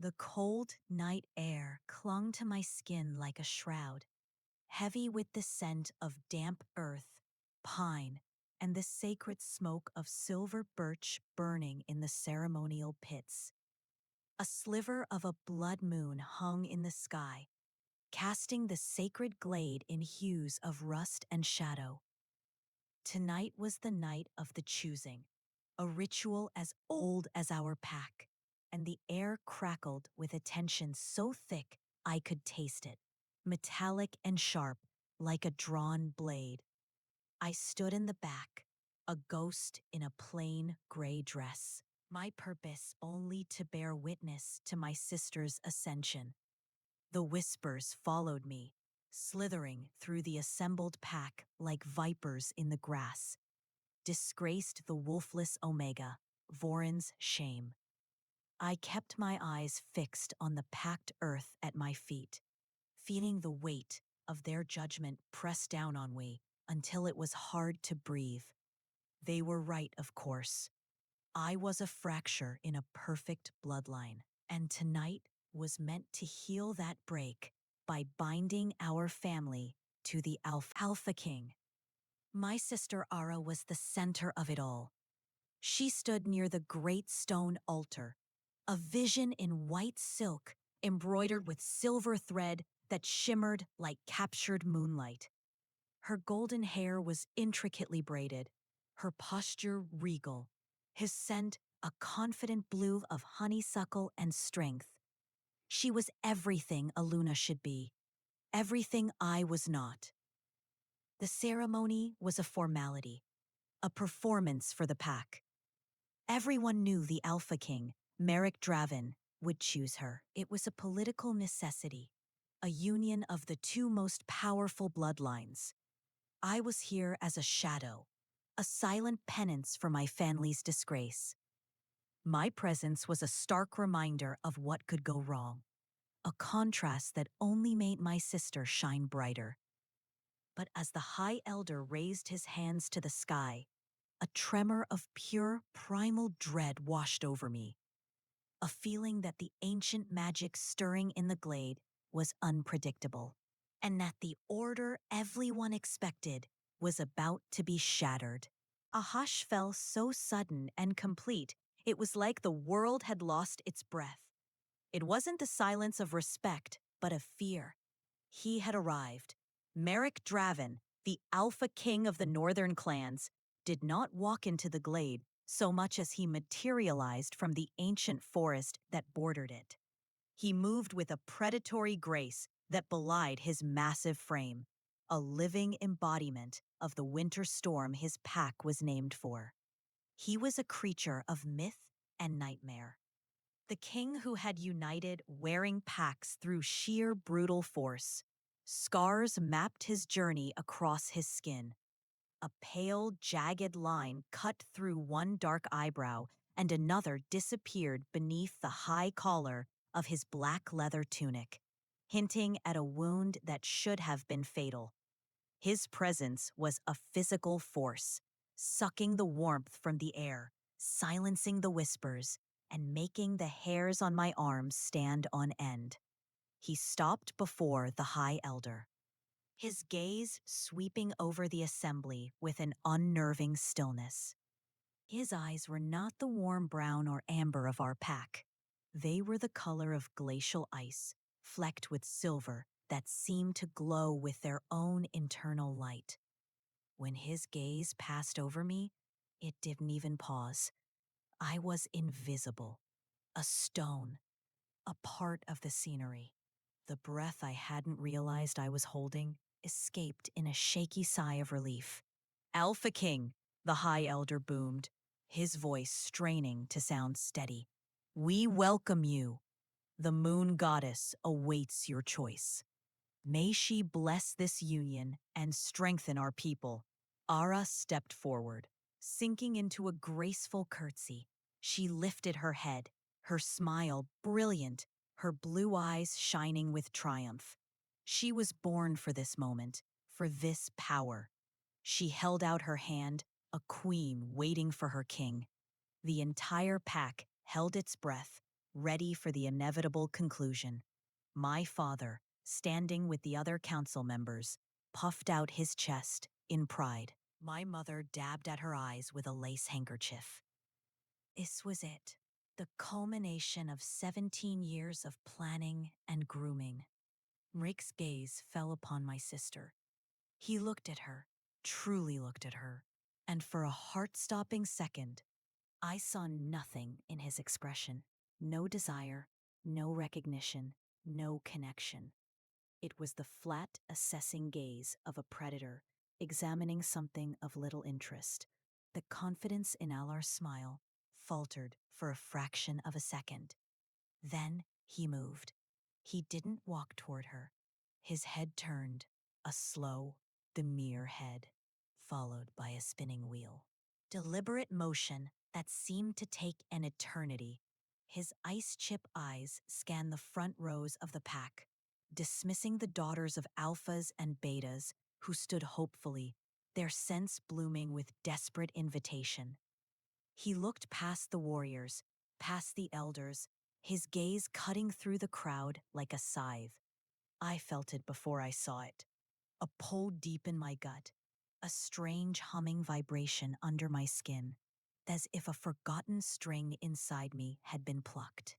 The cold night air clung to my skin like a shroud, heavy with the scent of damp earth, pine, and the sacred smoke of silver birch burning in the ceremonial pits. A sliver of a blood moon hung in the sky, casting the sacred glade in hues of rust and shadow. Tonight was the night of the choosing, a ritual as old as our pack, and the air crackled with a tension so thick I could taste it, metallic and sharp, like a drawn blade. I stood in the back, a ghost in a plain gray dress, my purpose only to bear witness to my sister's ascension. The whispers followed me, slithering through the assembled pack like vipers in the grass. Disgraced the wolfless Omega, Voron's shame. I kept my eyes fixed on the packed earth at my feet, feeling the weight of their judgment press down on me until it was hard to breathe. They were right, of course. I was a fracture in a perfect bloodline, and tonight was meant to heal that break by binding our family to the Alpha King. My sister Ara was the center of it all. She stood near the great stone altar, a vision in white silk embroidered with silver thread that shimmered like captured moonlight. Her golden hair was intricately braided, her posture regal, his scent a confident blue of honeysuckle and strength. She was everything a Luna should be, everything I was not. The ceremony was a formality, a performance for the pack. Everyone knew the Alpha King, Merrick Draven, would choose her. It was a political necessity, a union of the two most powerful bloodlines. I was here as a shadow, a silent penance for my family's disgrace. My presence was a stark reminder of what could go wrong, a contrast that only made my sister shine brighter. But as the High Elder raised his hands to the sky, a tremor of pure, primal dread washed over me, a feeling that the ancient magic stirring in the glade was unpredictable, and that the order everyone expected was about to be shattered. A hush fell so sudden and complete, it was like the world had lost its breath. It wasn't the silence of respect, but of fear. He had arrived. Merrick Draven, the Alpha King of the Northern clans, did not walk into the glade so much as he materialized from the ancient forest that bordered it. He moved with a predatory grace that belied his massive frame, a living embodiment of the winter storm his pack was named for. He was a creature of myth and nightmare. The king who had united warring packs through sheer brutal force. Scars mapped his journey across his skin. A pale, jagged line cut through one dark eyebrow, and another disappeared beneath the high collar of his black leather tunic, hinting at a wound that should have been fatal. His presence was a physical force, sucking the warmth from the air, silencing the whispers, and making the hairs on my arms stand on end. He stopped before the High Elder, his gaze sweeping over the assembly with an unnerving stillness. His eyes were not the warm brown or amber of our pack. They were the color of glacial ice, flecked with silver that seemed to glow with their own internal light. When his gaze passed over me, it didn't even pause. I was invisible, a stone, a part of the scenery. The breath I hadn't realized I was holding escaped in a shaky sigh of relief. Alpha King, the High Elder boomed, his voice straining to sound steady. We welcome you. The Moon Goddess awaits your choice. May she bless this union and strengthen our people. Ara stepped forward, sinking into a graceful curtsy. She lifted her head, her smile brilliant, her blue eyes shining with triumph. She was born for this moment, for this power. She held out her hand, a queen waiting for her king. The entire pack held its breath, ready for the inevitable conclusion. My father, standing with the other council members, puffed out his chest in pride. My mother dabbed at her eyes with a lace handkerchief. This was it, the culmination of 17 years of planning and grooming. Rick's gaze fell upon my sister. He looked at her, truly looked at her, and for a heart-stopping second, I saw nothing in his expression. No desire, no recognition, no connection. It was the flat, assessing gaze of a predator examining something of little interest. The confidence in Alar's smile faltered for a fraction of a second. Then he moved. He didn't walk toward her. His head turned, a slow, demure head, followed by a spinning wheel. Deliberate motion that seemed to take an eternity. His ice-chip eyes scanned the front rows of the pack, dismissing the daughters of alphas and betas who stood hopefully, their sense blooming with desperate invitation. He looked past the warriors, past the elders, his gaze cutting through the crowd like a scythe. I felt it before I saw it. A pull deep in my gut, a strange humming vibration under my skin, as if a forgotten string inside me had been plucked.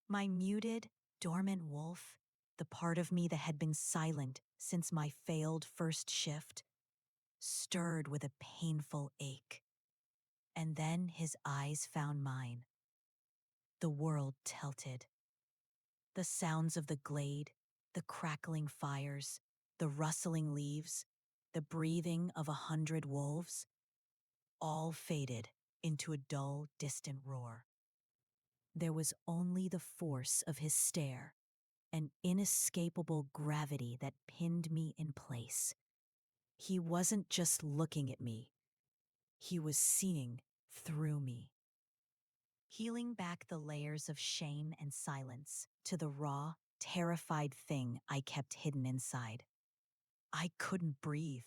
My muted, dormant wolf, the part of me that had been silent since my failed first shift, stirred with a painful ache. And then his eyes found mine. The world tilted. The sounds of the glade, the crackling fires, the rustling leaves, the breathing of 100 wolves, all faded into a dull, distant roar. There was only the force of his stare, an inescapable gravity that pinned me in place. He wasn't just looking at me, he was seeing through me. Peeling back the layers of shame and silence to the raw, terrified thing I kept hidden inside. I couldn't breathe.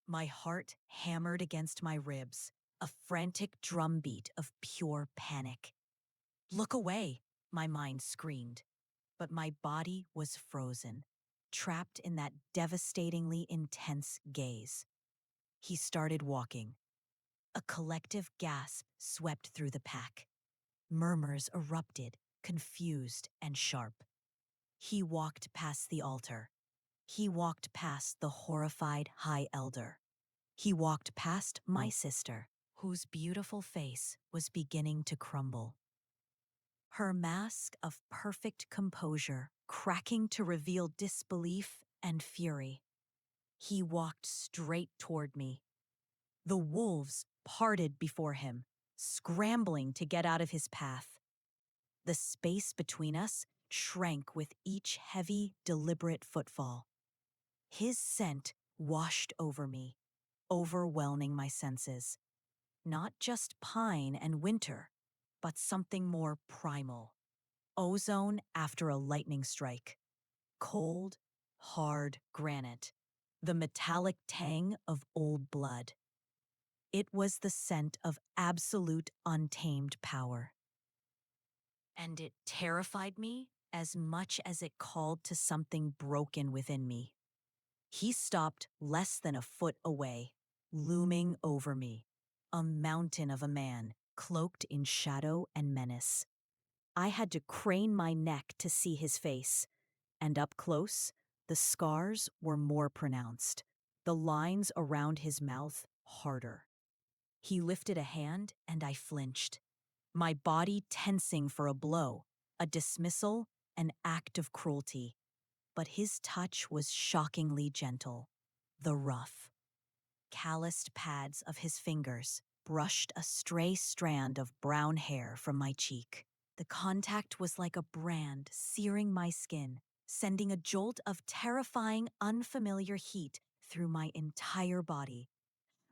My heart hammered against my ribs, a frantic drumbeat of pure panic. Look away, my mind screamed, but my body was frozen, trapped in that devastatingly intense gaze. He started walking. A collective gasp swept through the pack. Murmurs erupted, confused and sharp. He walked past the altar. He walked past the horrified High Elder. He walked past my sister, whose beautiful face was beginning to crumble. Her mask of perfect composure cracking to reveal disbelief and fury. He walked straight toward me. The wolves parted before him, scrambling to get out of his path. The space between us shrank with each heavy, deliberate footfall. His scent washed over me, overwhelming my senses. Not just pine and winter, but something more primal. Ozone after a lightning strike. Cold, hard granite. The metallic tang of old blood. It was the scent of absolute untamed power. And it terrified me as much as it called to something broken within me. He stopped less than a foot away, looming over me, a mountain of a man, cloaked in shadow and menace. I had to crane my neck to see his face, and up close, the scars were more pronounced, the lines around his mouth harder. He lifted a hand, and I flinched, my body tensing for a blow, a dismissal, an act of cruelty. But his touch was shockingly gentle. The rough, calloused pads of his fingers brushed a stray strand of brown hair from my cheek. The contact was like a brand searing my skin, sending a jolt of terrifying, unfamiliar heat through my entire body.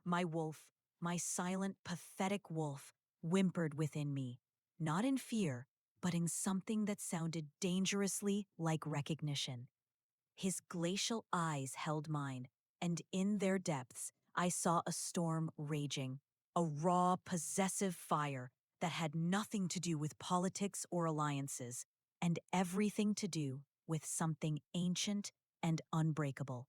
My wolf, my silent, pathetic wolf, whimpered within me, not in fear, but in something that sounded dangerously like recognition. His glacial eyes held mine, and in their depths, I saw a storm raging, a raw, possessive fire that had nothing to do with politics or alliances, and everything to do with something ancient and unbreakable.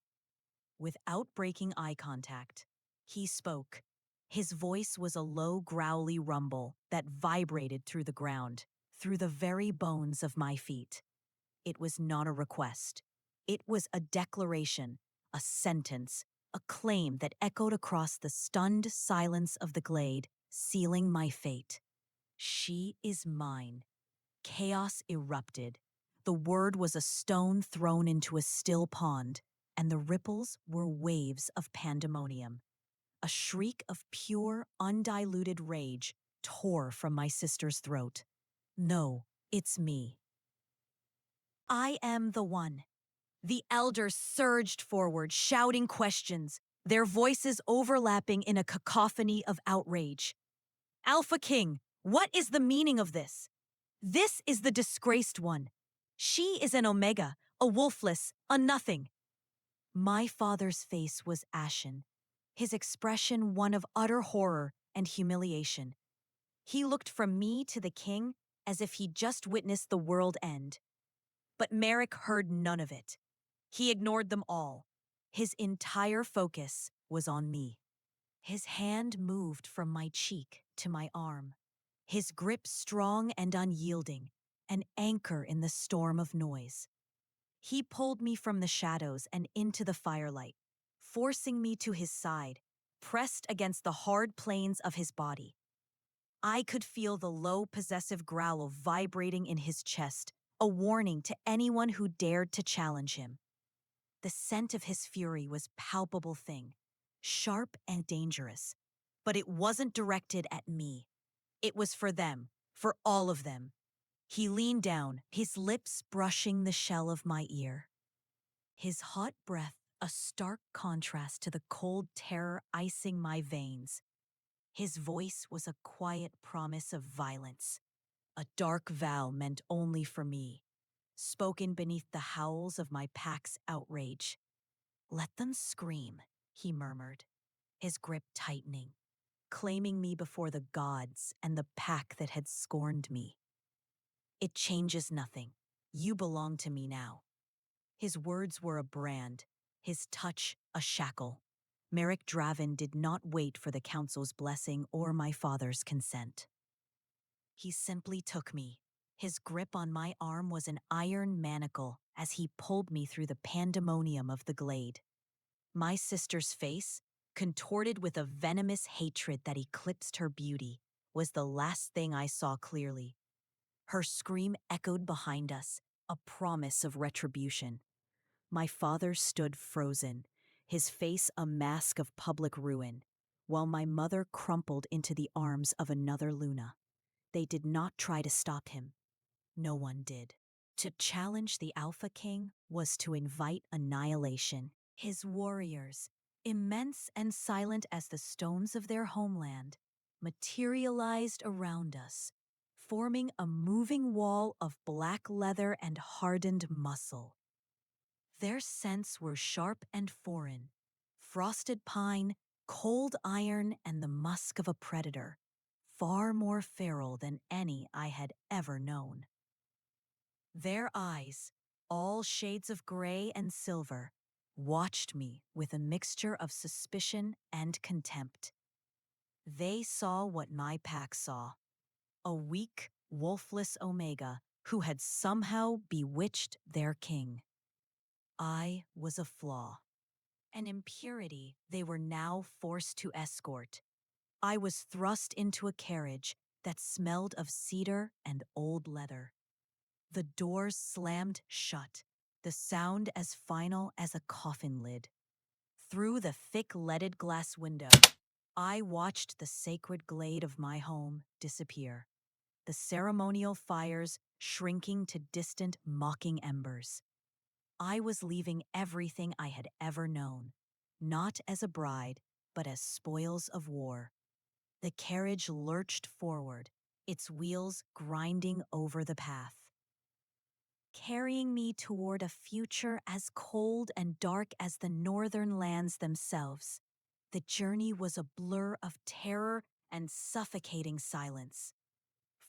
Without breaking eye contact, he spoke. His voice was a low, growly rumble that vibrated through the ground, through the very bones of my feet. It was not a request. It was a declaration, a sentence, a claim that echoed across the stunned silence of the glade, sealing my fate. She is mine. Chaos erupted. The word was a stone thrown into a still pond, and the ripples were waves of pandemonium. A shriek of pure, undiluted rage tore from my sister's throat. No, it's me. I am the one. The elders surged forward, shouting questions, their voices overlapping in a cacophony of outrage. Alpha King, what is the meaning of this? This is the disgraced one. She is an omega, a wolfless, a nothing. My father's face was ashen, his expression one of utter horror and humiliation. He looked from me to the king as if he'd just witnessed the world end. But Merrick heard none of it. He ignored them all. His entire focus was on me. His hand moved from my cheek to my arm, his grip strong and unyielding, an anchor in the storm of noise. He pulled me from the shadows and into the firelight, forcing me to his side, pressed against the hard planes of his body. I could feel the low, possessive growl vibrating in his chest, a warning to anyone who dared to challenge him. The scent of his fury was palpable thing, sharp and dangerous. But it wasn't directed at me. It was for them, for all of them. He leaned down, his lips brushing the shell of my ear. His hot breath, a stark contrast to the cold terror icing my veins. His voice was a quiet promise of violence, a dark vow meant only for me, spoken beneath the howls of my pack's outrage. Let them scream, he murmured, his grip tightening, claiming me before the gods and the pack that had scorned me. It changes nothing. You belong to me now. His words were a brand, his touch a shackle. Merrick Dravin did not wait for the council's blessing or my father's consent. He simply took me. His grip on my arm was an iron manacle as he pulled me through the pandemonium of the glade. My sister's face, contorted with a venomous hatred that eclipsed her beauty, was the last thing I saw clearly. Her scream echoed behind us, a promise of retribution. My father stood frozen, his face a mask of public ruin, while my mother crumpled into the arms of another Luna. They did not try to stop him. No one did. To challenge the Alpha King was to invite annihilation. His warriors, immense and silent as the stones of their homeland, materialized around us, forming a moving wall of black leather and hardened muscle. Their scents were sharp and foreign, frosted pine, cold iron, and the musk of a predator, far more feral than any I had ever known. Their eyes, all shades of gray and silver, watched me with a mixture of suspicion and contempt. They saw what my pack saw, a weak, wolfless Omega who had somehow bewitched their king. I was a flaw, an impurity they were now forced to escort. I was thrust into a carriage that smelled of cedar and old leather. The doors slammed shut, the sound as final as a coffin lid. Through the thick leaded glass window, I watched the sacred glade of my home disappear, the ceremonial fires shrinking to distant, mocking embers. I was leaving everything I had ever known, not as a bride, but as spoils of war. The carriage lurched forward, its wheels grinding over the path, carrying me toward a future as cold and dark as the northern lands themselves. The journey was a blur of terror and suffocating silence.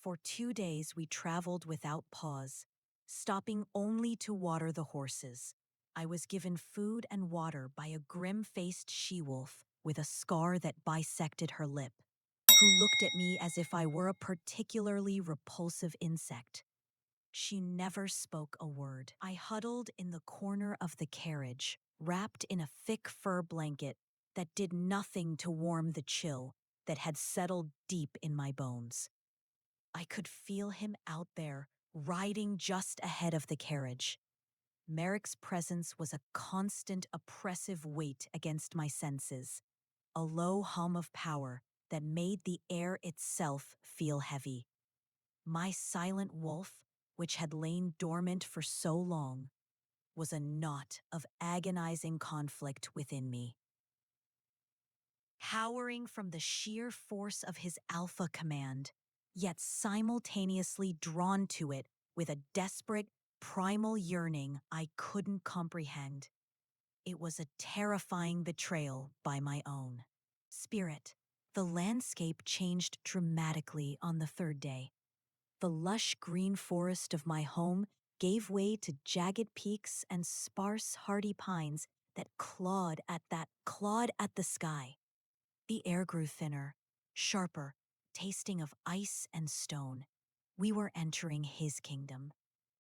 For 2 days we traveled without pause, stopping only to water the horses. I was given food and water by a grim-faced she-wolf with a scar that bisected her lip, who looked at me as if I were a particularly repulsive insect. She never spoke a word. I huddled in the corner of the carriage, wrapped in a thick fur blanket that did nothing to warm the chill that had settled deep in my bones. I could feel him out there, riding just ahead of the carriage. Merrick's presence was a constant oppressive weight against my senses, a low hum of power that made the air itself feel heavy. My silent wolf, which had lain dormant for so long, was a knot of agonizing conflict within me. Cowering from the sheer force of his alpha command, yet simultaneously drawn to it with a desperate, primal yearning I couldn't comprehend. It was a terrifying betrayal by my own spirit. The landscape changed dramatically on the third day. The lush green forest of my home gave way to jagged peaks and sparse, hardy pines that clawed at the sky. The air grew thinner, sharper, tasting of ice and stone. We were entering his kingdom.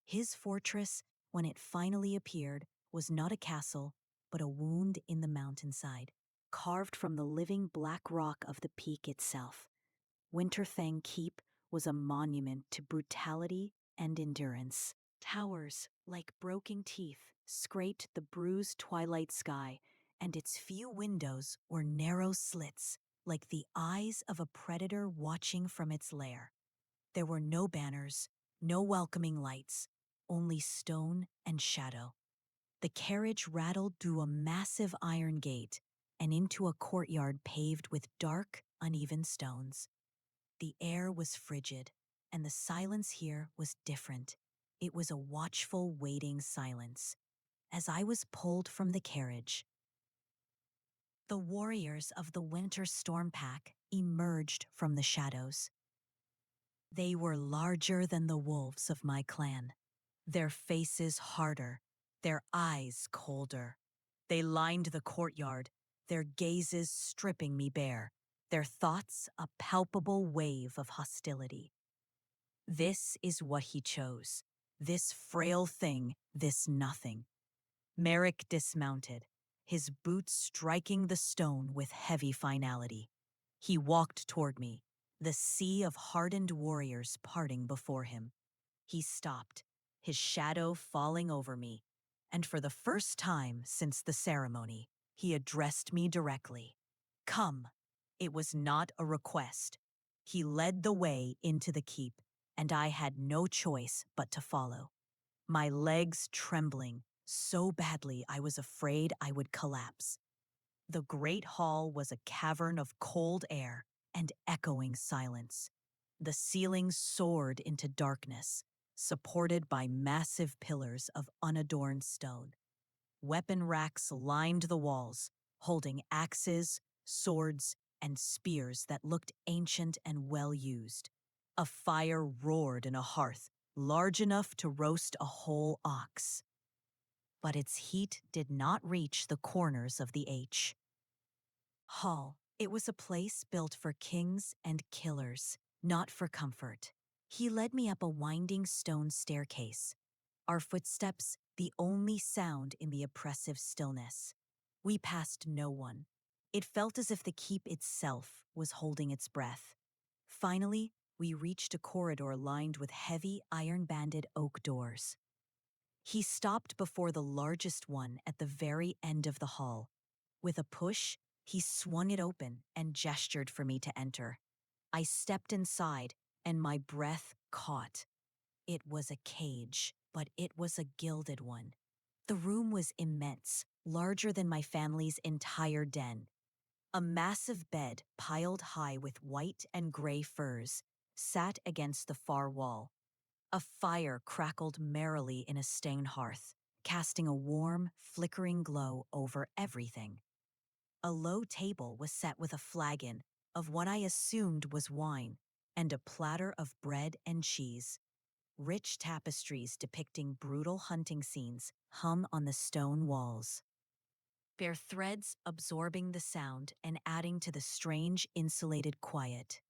His fortress, when it finally appeared, was not a castle, but a wound in the mountainside, carved from the living black rock of the peak itself. Winterfang Keep was a monument to brutality and endurance. Towers, like broken teeth, scraped the bruised twilight sky, and its few windows were narrow slits, like the eyes of a predator watching from its lair. There were no banners, no welcoming lights, only stone and shadow. The carriage rattled through a massive iron gate and into a courtyard paved with dark, uneven stones. The air was frigid, and the silence here was different. It was a watchful, waiting silence. As I was pulled from the carriage, the warriors of the Winter Storm Pack emerged from the shadows. They were larger than the wolves of my clan, their faces harder, their eyes colder. They lined the courtyard, their gazes stripping me bare, their thoughts a palpable wave of hostility. This is what he chose. This frail thing, this nothing. Merrick dismounted, his boots striking the stone with heavy finality. He walked toward me, the sea of hardened warriors parting before him. He stopped, his shadow falling over me, and for the first time since the ceremony, he addressed me directly. Come. It was not a request. He led the way into the keep, and I had no choice but to follow. My legs trembling so badly I was afraid I would collapse. The great hall was a cavern of cold air and echoing silence. The ceiling soared into darkness, supported by massive pillars of unadorned stone. Weapon racks lined the walls, holding axes, swords, and spears that looked ancient and well used. A fire roared in a hearth large enough to roast a whole ox. But its heat did not reach the corners of the hall. It was a place built for kings and killers, not for comfort. He led me up a winding stone staircase, our footsteps the only sound in the oppressive stillness. We passed no one. It felt as if the keep itself was holding its breath. Finally, we reached a corridor lined with heavy, iron-banded oak doors. He stopped before the largest one at the very end of the hall. With a push, he swung it open and gestured for me to enter. I stepped inside, and my breath caught. It was a cage, but it was a gilded one. The room was immense, larger than my family's entire den. A massive bed, piled high with white and gray furs, sat against the far wall. A fire crackled merrily in a stone hearth, casting a warm, flickering glow over everything. A low table was set with a flagon of what I assumed was wine, and a platter of bread and cheese. Rich tapestries depicting brutal hunting scenes hung on the stone walls, their threads absorbing the sound and adding to the strange insulated quiet.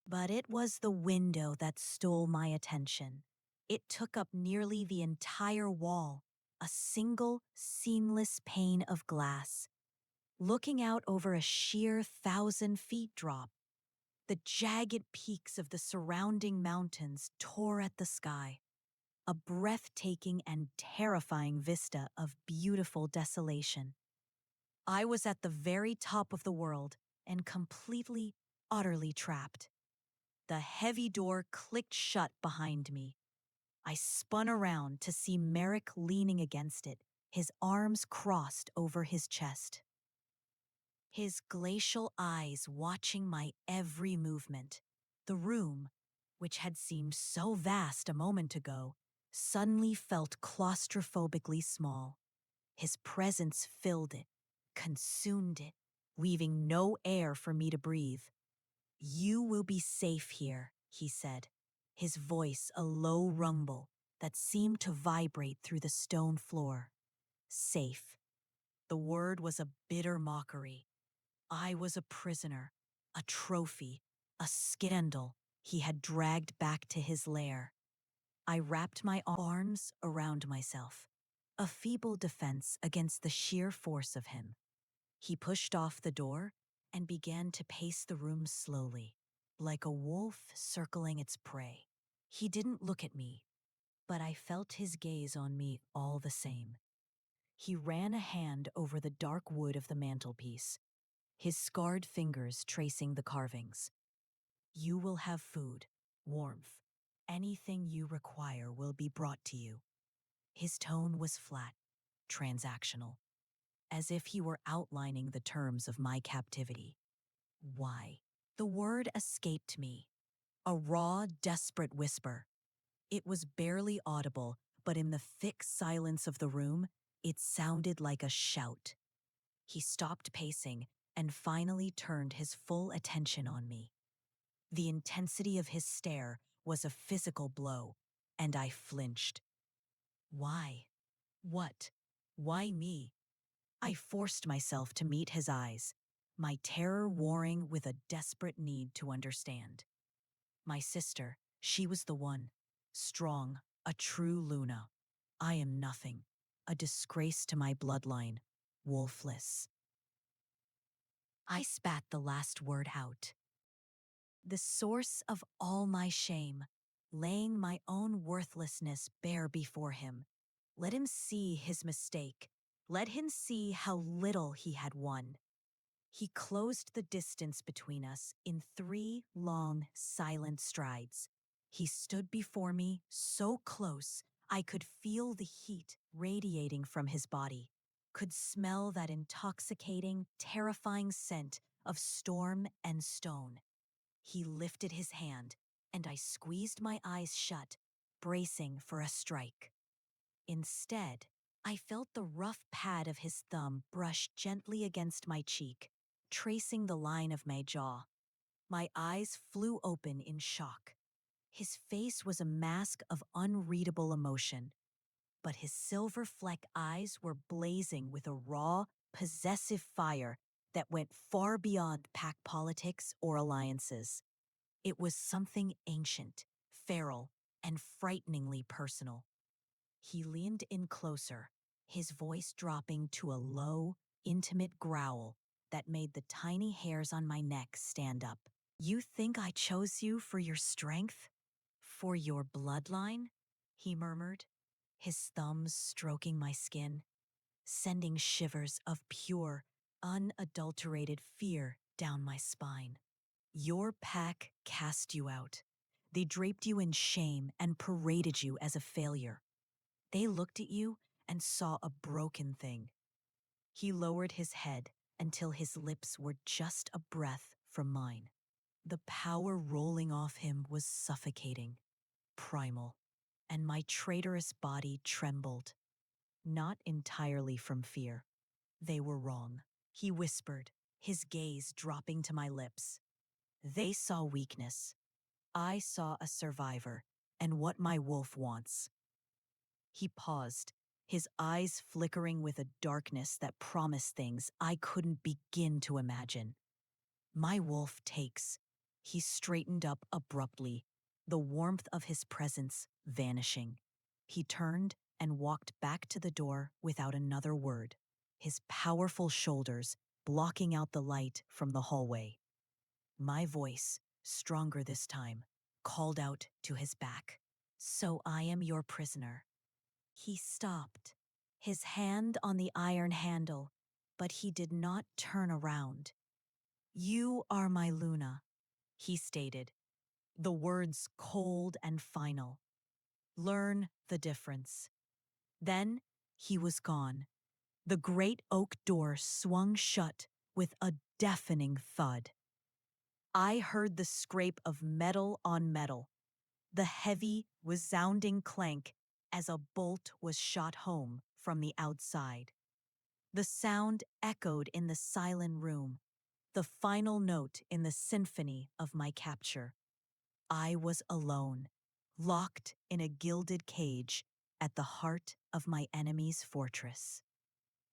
But it was the window that stole my attention. It took up nearly the entire wall, a single, seamless pane of glass. Looking out over a sheer 1,000 feet drop, the jagged peaks of the surrounding mountains tore at the sky, a breathtaking and terrifying vista of beautiful desolation. I was at the very top of the world and completely, utterly trapped. The heavy door clicked shut behind me. I spun around to see Merrick leaning against it, his arms crossed over his chest, his glacial eyes watching my every movement. The room, which had seemed so vast a moment ago, suddenly felt claustrophobically small. His presence filled it, consumed it, leaving no air for me to breathe. "You will be safe here," he said, his voice a low rumble that seemed to vibrate through the stone floor. Safe. The word was a bitter mockery. I was a prisoner, a trophy, a scandal he had dragged back to his lair. I wrapped my arms around myself, a feeble defense against the sheer force of him. He pushed off the door and began to pace the room slowly, like a wolf circling its prey. He didn't look at me, but I felt his gaze on me all the same. He ran a hand over the dark wood of the mantelpiece, his scarred fingers tracing the carvings. "You will have food, warmth. Anything you require will be brought to you." His tone was flat, transactional, as if he were outlining the terms of my captivity. Why? The word escaped me, a raw, desperate whisper. It was barely audible, but in the thick silence of the room, it sounded like a shout. He stopped pacing and finally turned his full attention on me. The intensity of his stare was a physical blow, and I flinched. Why? What? Why me? I forced myself to meet his eyes, my terror warring with a desperate need to understand. My sister, she was the one. Strong, a true Luna. I am nothing, a disgrace to my bloodline, wolfless. I spat the last word out. The source of all my shame, laying my own worthlessness bare before him. Let him see his mistake. Let him see how little he had won. He closed the distance between us in 3 long, silent strides. He stood before me so close I could feel the heat radiating from his body, could smell that intoxicating, terrifying scent of storm and stone. He lifted his hand, and I squeezed my eyes shut, bracing for a strike. Instead, I felt the rough pad of his thumb brush gently against my cheek, tracing the line of my jaw. My eyes flew open in shock. His face was a mask of unreadable emotion, but his silver fleck eyes were blazing with a raw, possessive fire that went far beyond pack politics or alliances. It was something ancient, feral, and frighteningly personal. He leaned in closer, his voice dropping to a low, intimate growl that made the tiny hairs on my neck stand up. "You think I chose you for your strength? For your bloodline?" he murmured, his thumbs stroking my skin, sending shivers of pure, unadulterated fear down my spine. "Your pack cast you out. They draped you in shame and paraded you as a failure. They looked at you and saw a broken thing." He lowered his head until his lips were just a breath from mine. The power rolling off him was suffocating, primal, and my traitorous body trembled. Not entirely from fear. "They were wrong," he whispered, his gaze dropping to my lips. "They saw weakness, I saw a survivor and what my wolf wants. He paused, his eyes flickering with a darkness that promised things I couldn't begin to imagine. My wolf takes. He straightened up abruptly, the warmth of his presence vanishing. He turned and walked back to the door without another word, his powerful shoulders blocking out the light from the hallway. My voice, stronger this time, called out to his back. "So I am your prisoner." He stopped, his hand on the iron handle, but he did not turn around. "You are my Luna," he stated, the words cold and final. "Learn the difference." Then he was gone. The great oak door swung shut with a deafening thud. I heard the scrape of metal on metal, the heavy, resounding clank as a bolt was shot home from the outside. The sound echoed in the silent room, the final note in the symphony of my capture. I was alone, locked in a gilded cage at the heart of my enemy's fortress.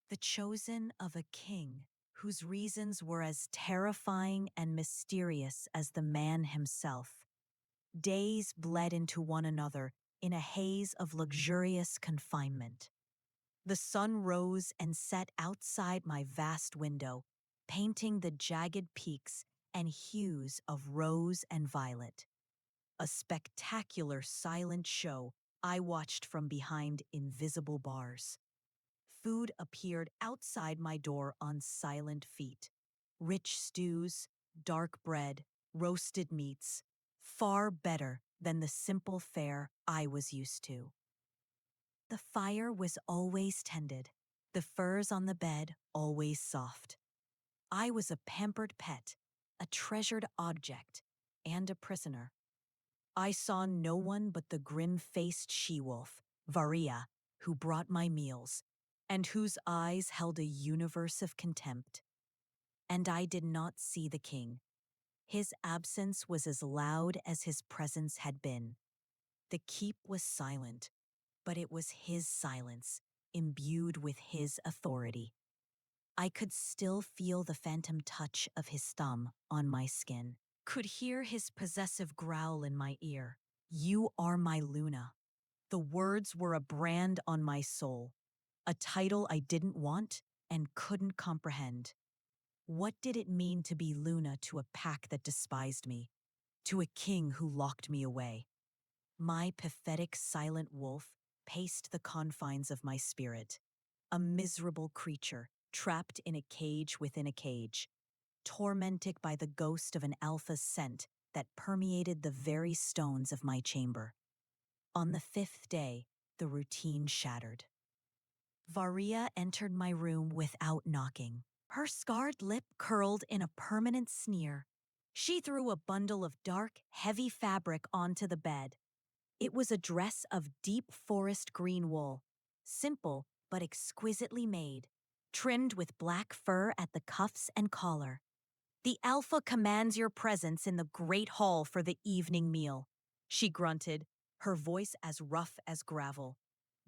The chosen of a king whose reasons were as terrifying and mysterious as the man himself. Days bled into one another in a haze of luxurious confinement. The sun rose and set outside my vast window, painting the jagged peaks and hues of rose and violet. A spectacular silent show I watched from behind invisible bars. Food appeared outside my door on silent feet. Rich stews, dark bread, roasted meats, far better than the simple fare I was used to. The fire was always tended, the furs on the bed always soft. I was a pampered pet, a treasured object, and a prisoner. I saw no one but the grim-faced she-wolf, Varia, who brought my meals, and whose eyes held a universe of contempt. And I did not see the king. His absence was as loud as his presence had been. The keep was silent, but it was his silence, imbued with his authority. I could still feel the phantom touch of his thumb on my skin, could hear his possessive growl in my ear. "You are my Luna." The words were a brand on my soul, a title I didn't want and couldn't comprehend. What did it mean to be Luna to a pack that despised me, to a king who locked me away? My pathetic silent wolf paced the confines of my spirit, a miserable creature trapped in a cage within a cage, tormented by the ghost of an alpha's scent that permeated the very stones of my chamber. On the fifth day, the routine shattered. Varia entered my room without knocking. Her scarred lip curled in a permanent sneer. She threw a bundle of dark, heavy fabric onto the bed. It was a dress of deep forest green wool, simple but exquisitely made, trimmed with black fur at the cuffs and collar. "The Alpha commands your presence in the great hall for the evening meal," she grunted, her voice as rough as gravel.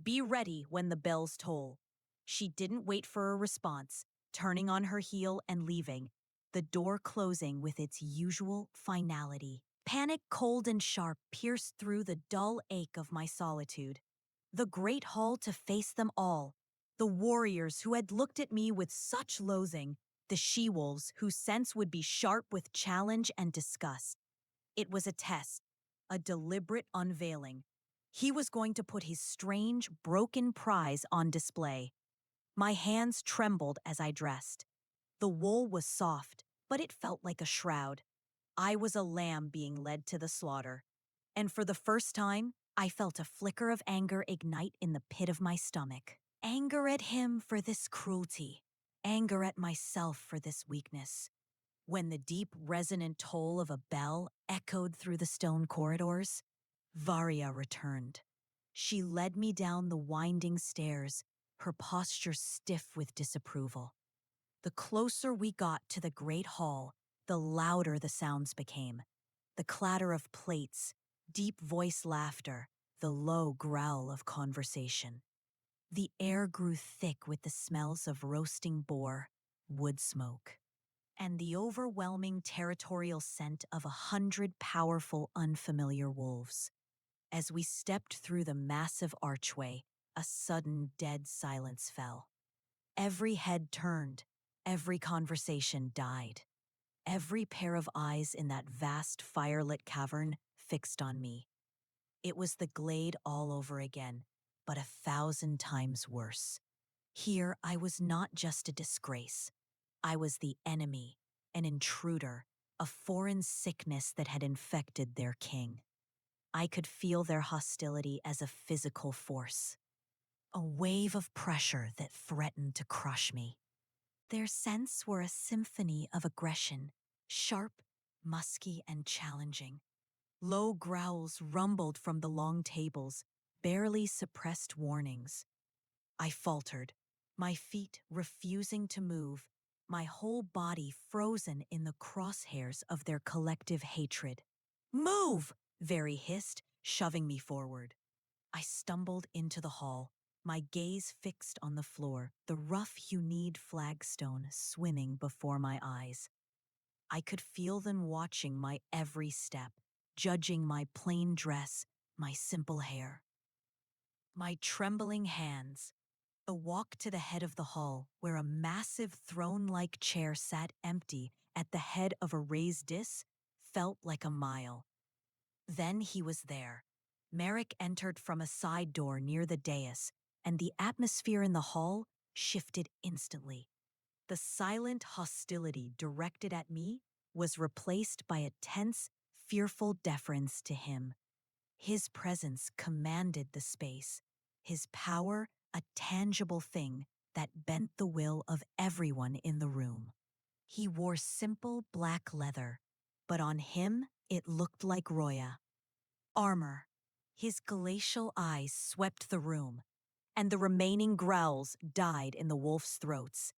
"Be ready when the bells toll." She didn't wait for a response, turning on her heel and leaving, the door closing with its usual finality. Panic, cold and sharp, pierced through the dull ache of my solitude. The great hall to face them all, the warriors who had looked at me with such loathing, the she-wolves whose scents would be sharp with challenge and disgust. It was a test, a deliberate unveiling. He was going to put his strange, broken prize on display. My hands trembled as I dressed. The wool was soft, but it felt like a shroud. I was a lamb being led to the slaughter. And for the first time, I felt a flicker of anger ignite in the pit of my stomach. Anger at him for this cruelty. Anger at myself for this weakness. When the deep, resonant toll of a bell echoed through the stone corridors, Varia returned. She led me down the winding stairs, her posture stiff with disapproval. The closer we got to the great hall, the louder the sounds became. The clatter of plates, deep voice laughter, the low growl of conversation. The air grew thick with the smells of roasting boar, wood smoke, and the overwhelming territorial scent of 100 powerful, unfamiliar wolves. As we stepped through the massive archway, a sudden dead silence fell. Every head turned, every conversation died. Every pair of eyes in that vast firelit cavern fixed on me. It was the glade all over again, but 1,000 times worse. Here, I was not just a disgrace. I was the enemy, an intruder, a foreign sickness that had infected their king. I could feel their hostility as a physical force, a wave of pressure that threatened to crush me. Their scents were a symphony of aggression, sharp, musky, and challenging. Low growls rumbled from the long tables, barely suppressed warnings. I faltered, my feet refusing to move, my whole body frozen in the crosshairs of their collective hatred. "Move!" Very hissed, shoving me forward. I stumbled into the hall, my gaze fixed on the floor, the rough-hewn flagstone swimming before my eyes. I could feel them watching my every step, judging my plain dress, my simple hair. My trembling hands. The walk to the head of the hall, where a massive throne-like chair sat empty at the head of a raised dais, felt like a mile. Then he was there. Merrick entered from a side door near the dais, and the atmosphere in the hall shifted instantly. The silent hostility directed at me was replaced by a tense, fearful deference to him. His presence commanded the space, his power a tangible thing that bent the will of everyone in the room. He wore simple black leather, but on him it looked like Roya. Armor. His glacial eyes swept the room, and the remaining growls died in the wolf's throats.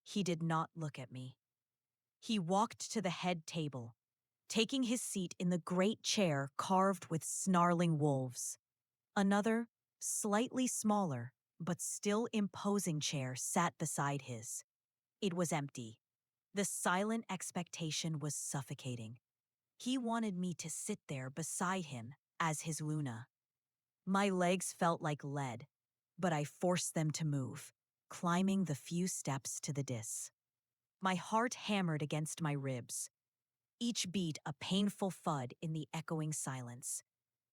He did not look at me. He walked to the head table, taking his seat in the great chair carved with snarling wolves. Another, slightly smaller, but still imposing chair sat beside his. It was empty. The silent expectation was suffocating. He wanted me to sit there beside him as his Luna. My legs felt like lead, but I forced them to move, climbing the few steps to the dais. My heart hammered against my ribs, each beat a painful thud in the echoing silence.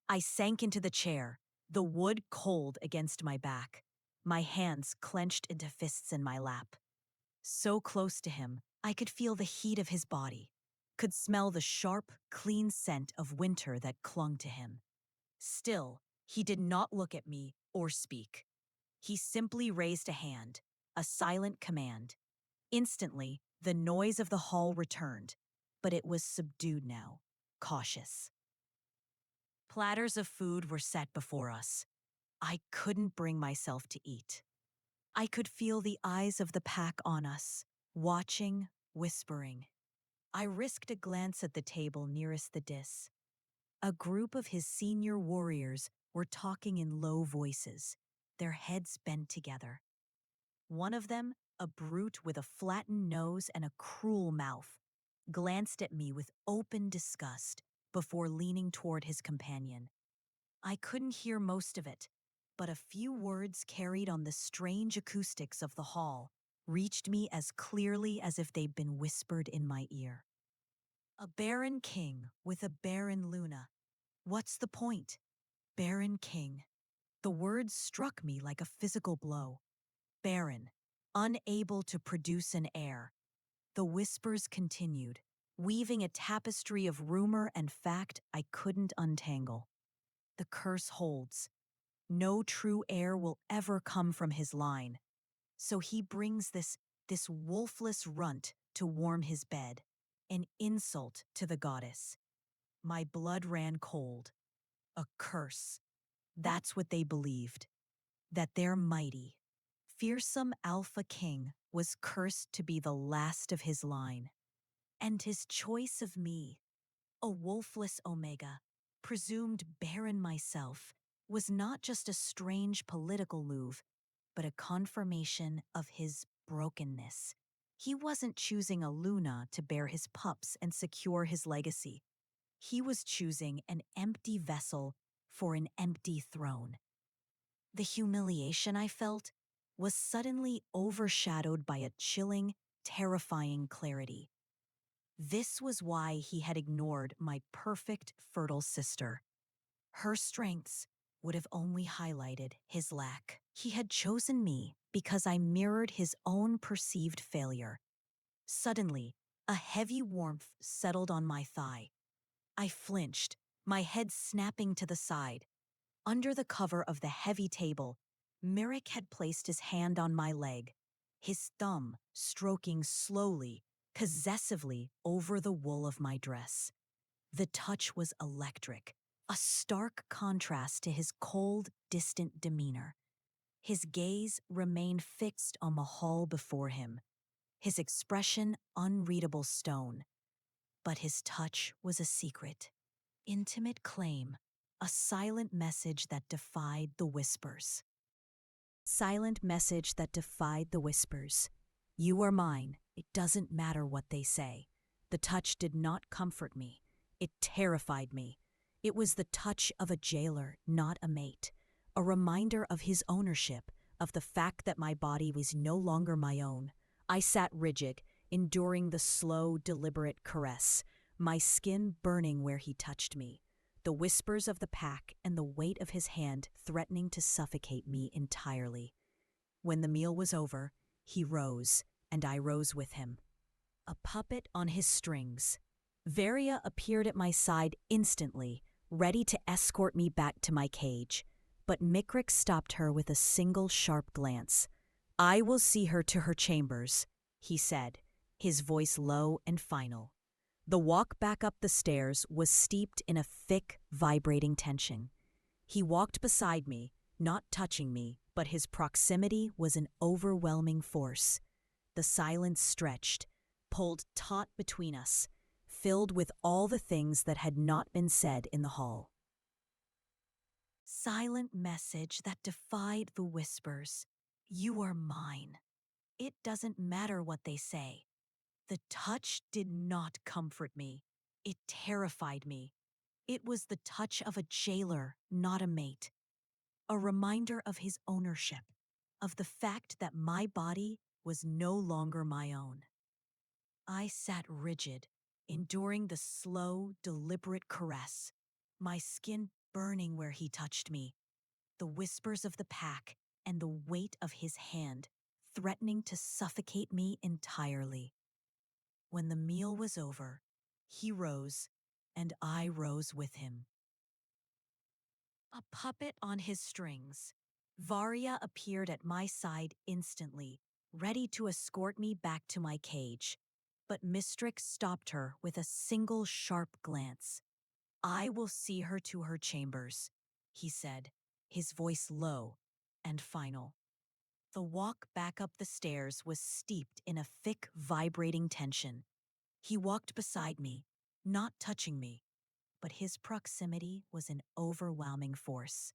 I sank into the chair, the wood cold against my back, my hands clenched into fists in my lap. So close to him, I could feel the heat of his body, could smell the sharp, clean scent of winter that clung to him. Still, he did not look at me or speak. He simply raised a hand, a silent command. Instantly, the noise of the hall returned, but it was subdued now, cautious. Platters of food were set before us. I couldn't bring myself to eat. I could feel the eyes of the pack on us, watching, whispering. I risked a glance at the table nearest the dais. A group of his senior warriors were talking in low voices, their heads bent together. One of them, a brute with a flattened nose and a cruel mouth, glanced at me with open disgust before leaning toward his companion. I couldn't hear most of it, but a few words carried on the strange acoustics of the hall reached me as clearly as if they'd been whispered in my ear. A barren king with a barren Luna. What's the point? Barren king. The words struck me like a physical blow. Barren, unable to produce an heir. The whispers continued, weaving a tapestry of rumor and fact I couldn't untangle. The curse holds. No true heir will ever come from his line. So he brings this wolfless runt to warm his bed, an insult to the goddess. My blood ran cold. A curse. That's what they believed. That their mighty, fearsome alpha king was cursed to be the last of his line. And his choice of me, A wolfless omega, presumed barren myself, was not just a strange political move, but a confirmation of his brokenness. He wasn't choosing a Luna to bear his pups and secure his legacy. He was choosing an empty vessel for an empty throne. The humiliation I felt was suddenly overshadowed by a chilling, terrifying clarity. This was why he had ignored my perfect, fertile sister. Her strengths would have only highlighted his lack. He had chosen me because I mirrored his own perceived failure. Suddenly, a heavy warmth settled on my thigh. I flinched, my head snapping to the side. Under the cover of the heavy table, Merrick had placed his hand on my leg, his thumb stroking slowly, possessively over the wool of my dress. The touch was electric, a stark contrast to his cold, distant demeanor. His gaze remained fixed on the hall before him, his expression unreadable stone. But his touch was a secret, intimate claim, a silent message that defied the whispers. Silent message that defied the whispers. You are mine. It doesn't matter what they say. The touch did not comfort me. It terrified me. It was the touch of a jailer, not a mate. A reminder of his ownership, of the fact that my body was no longer my own. I sat rigid, enduring the slow, deliberate caress, my skin burning where he touched me, the whispers of the pack and the weight of his hand threatening to suffocate me entirely. When the meal was over, he rose, and I rose with him. A puppet on his strings. Varia appeared at my side instantly, ready to escort me back to my cage, but Mikrik stopped her with a single sharp glance. I will see her to her chambers, he said, his voice low and final. The walk back up the stairs was steeped in a thick, vibrating tension. He walked beside me, not touching me, but his proximity was an overwhelming force. The silence stretched, pulled taut between us, filled with all the things that had not been said in the hall. Silent message that defied the whispers. You are mine. It doesn't matter what they say. The touch did not comfort me. It terrified me. It was the touch of a jailer, not a mate. A reminder of his ownership, of the fact that my body was no longer my own. I sat rigid, enduring the slow, deliberate caress, my skin burning where he touched me, the whispers of the pack and the weight of his hand threatening to suffocate me entirely. When the meal was over, he rose, and I rose with him. A puppet on his strings, Varia appeared at my side instantly, ready to escort me back to my cage. But Mistrix stopped her with a single sharp glance. I will see her to her chambers, he said, his voice low and final. The walk back up the stairs was steeped in a thick, vibrating tension. He walked beside me, not touching me, but his proximity was an overwhelming force.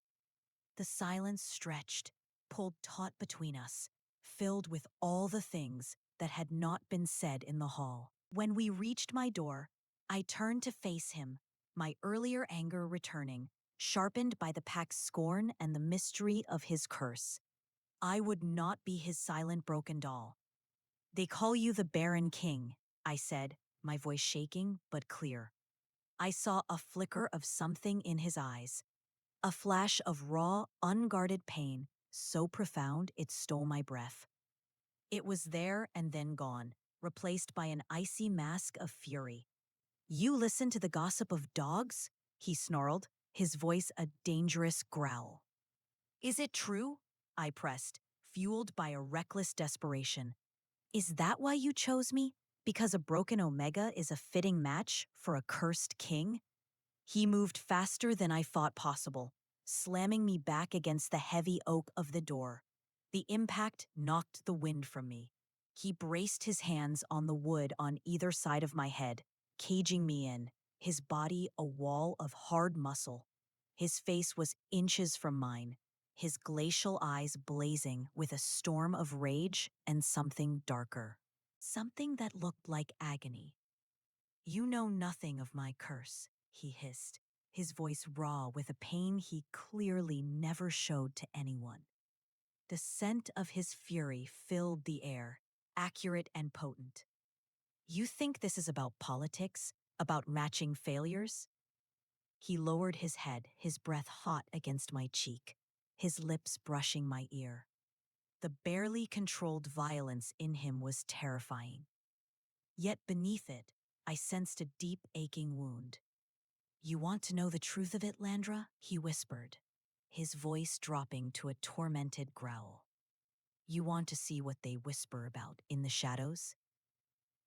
The silence stretched, pulled taut between us, filled with all the things that had not been said in the hall. When we reached my door, I turned to face him, my earlier anger returning, sharpened by the pack's scorn and the mystery of his curse. I would not be his silent broken doll. They call you the Baron King, I said, my voice shaking but clear. I saw a flicker of something in his eyes, a flash of raw, unguarded pain so profound it stole my breath. It was there and then gone, replaced by an icy mask of fury. You listen to the gossip of dogs? He snarled, his voice a dangerous growl. Is it true? I pressed, fueled by a reckless desperation. Is that why you chose me? Because a broken Omega is a fitting match for a cursed king? He moved faster than I thought possible, slamming me back against the heavy oak of the door. The impact knocked the wind from me. He braced his hands on the wood on either side of my head, caging me in, his body a wall of hard muscle. His face was inches from mine, his glacial eyes blazing with a storm of rage and something darker. Something that looked like agony. "You know nothing of my curse," he hissed, his voice raw with a pain he clearly never showed to anyone. The scent of his fury filled the air, accurate and potent. "You think this is about politics? About matching failures?" He lowered his head, his breath hot against my cheek, his lips brushing my ear. The barely controlled violence in him was terrifying. Yet beneath it, I sensed a deep, aching wound. "You want to know the truth of it, Landra?" he whispered, his voice dropping to a tormented growl. "You want to see what they whisper about in the shadows?"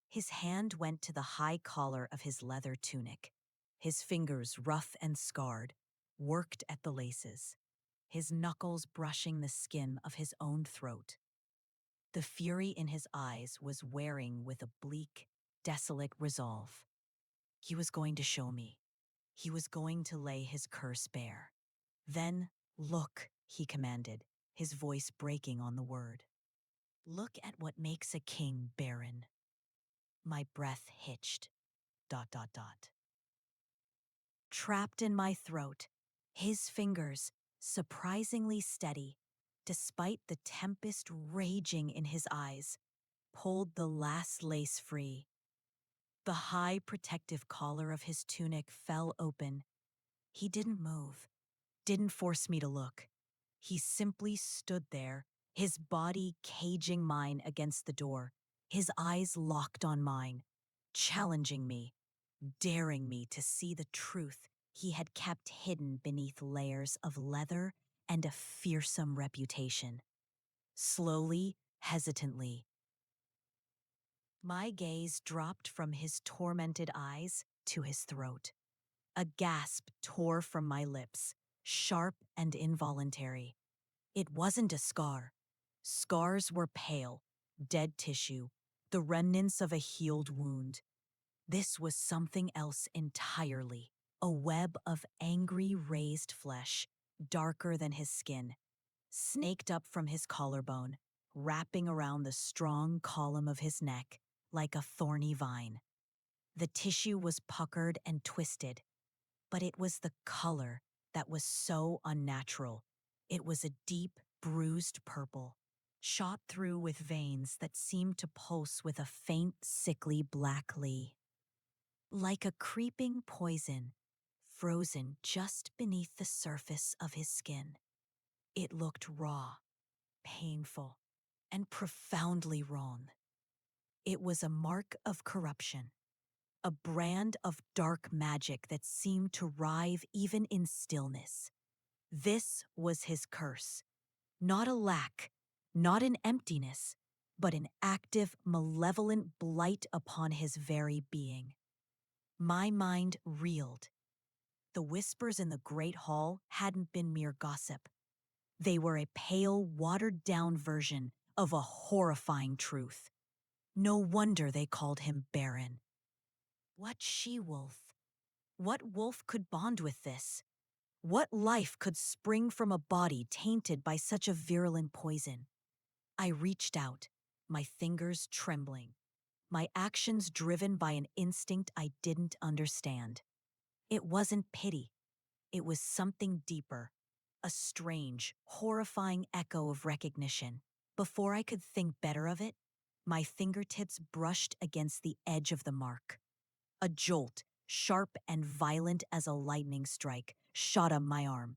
His hand went to the high collar of his leather tunic, his fingers rough and scarred, worked at the laces, his knuckles brushing the skin of his own throat. The fury in his eyes was wearing with a bleak, desolate resolve. He was going to show me. He was going to lay his curse bare. "Then, look," he commanded, his voice breaking on the word. "Look at what makes a king barren." My breath hitched. ... Trapped in my throat, his fingers, surprisingly steady, despite the tempest raging in his eyes, pulled the last lace free. The high protective collar of his tunic fell open. He didn't move, didn't force me to look. He simply stood there, his body caging mine against the door, his eyes locked on mine, challenging me, daring me to see the truth he had kept hidden beneath layers of leather and a fearsome reputation. Slowly, hesitantly, my gaze dropped from his tormented eyes to his throat. A gasp tore from my lips, sharp and involuntary. It wasn't a scar. Scars were pale, dead tissue, the remnants of a healed wound. This was something else entirely, a web of angry raised flesh, darker than his skin, snaked up from his collarbone, wrapping around the strong column of his neck like a thorny vine. The tissue was puckered and twisted, but it was the color that was so unnatural. It was a deep, bruised purple, shot through with veins that seemed to pulse with a faint, sickly black glee. Like a creeping poison, frozen just beneath the surface of his skin. It looked raw, painful, and profoundly wrong. It was a mark of corruption, a brand of dark magic that seemed to writhe even in stillness. This was his curse, not a lack, not an emptiness, but an active, malevolent blight upon his very being. My mind reeled. The whispers in the great hall hadn't been mere gossip. They were a pale, watered-down version of a horrifying truth. No wonder they called him Baron. What she-wolf? What wolf could bond with this? What life could spring from a body tainted by such a virulent poison? I reached out, my fingers trembling, my actions driven by an instinct I didn't understand. It wasn't pity. It was something deeper, a strange, horrifying echo of recognition. Before I could think better of it, my fingertips brushed against the edge of the mark. A jolt, sharp and violent as a lightning strike, shot up my arm.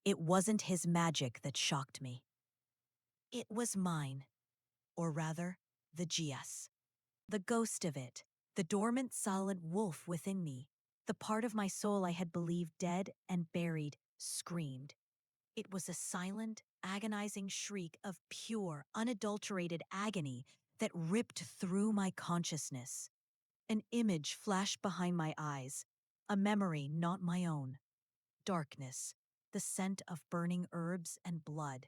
It wasn't his magic that shocked me. It was mine, or rather, the GS. The ghost of it, the dormant silent wolf within me, the part of my soul I had believed dead and buried, screamed. It was a silent, agonizing shriek of pure, unadulterated agony that ripped through my consciousness. An image flashed behind my eyes, a memory not my own. Darkness, the scent of burning herbs and blood,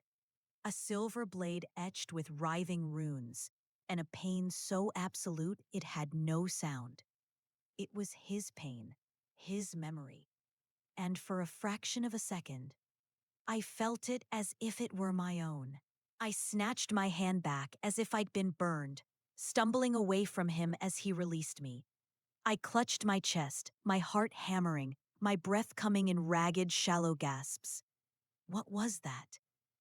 a silver blade etched with writhing runes, and a pain so absolute it had no sound. It was his pain, his memory. And for a fraction of a second, I felt it as if it were my own. I snatched my hand back as if I'd been burned, stumbling away from him as he released me. I clutched my chest, my heart hammering, my breath coming in ragged, shallow gasps. What was that?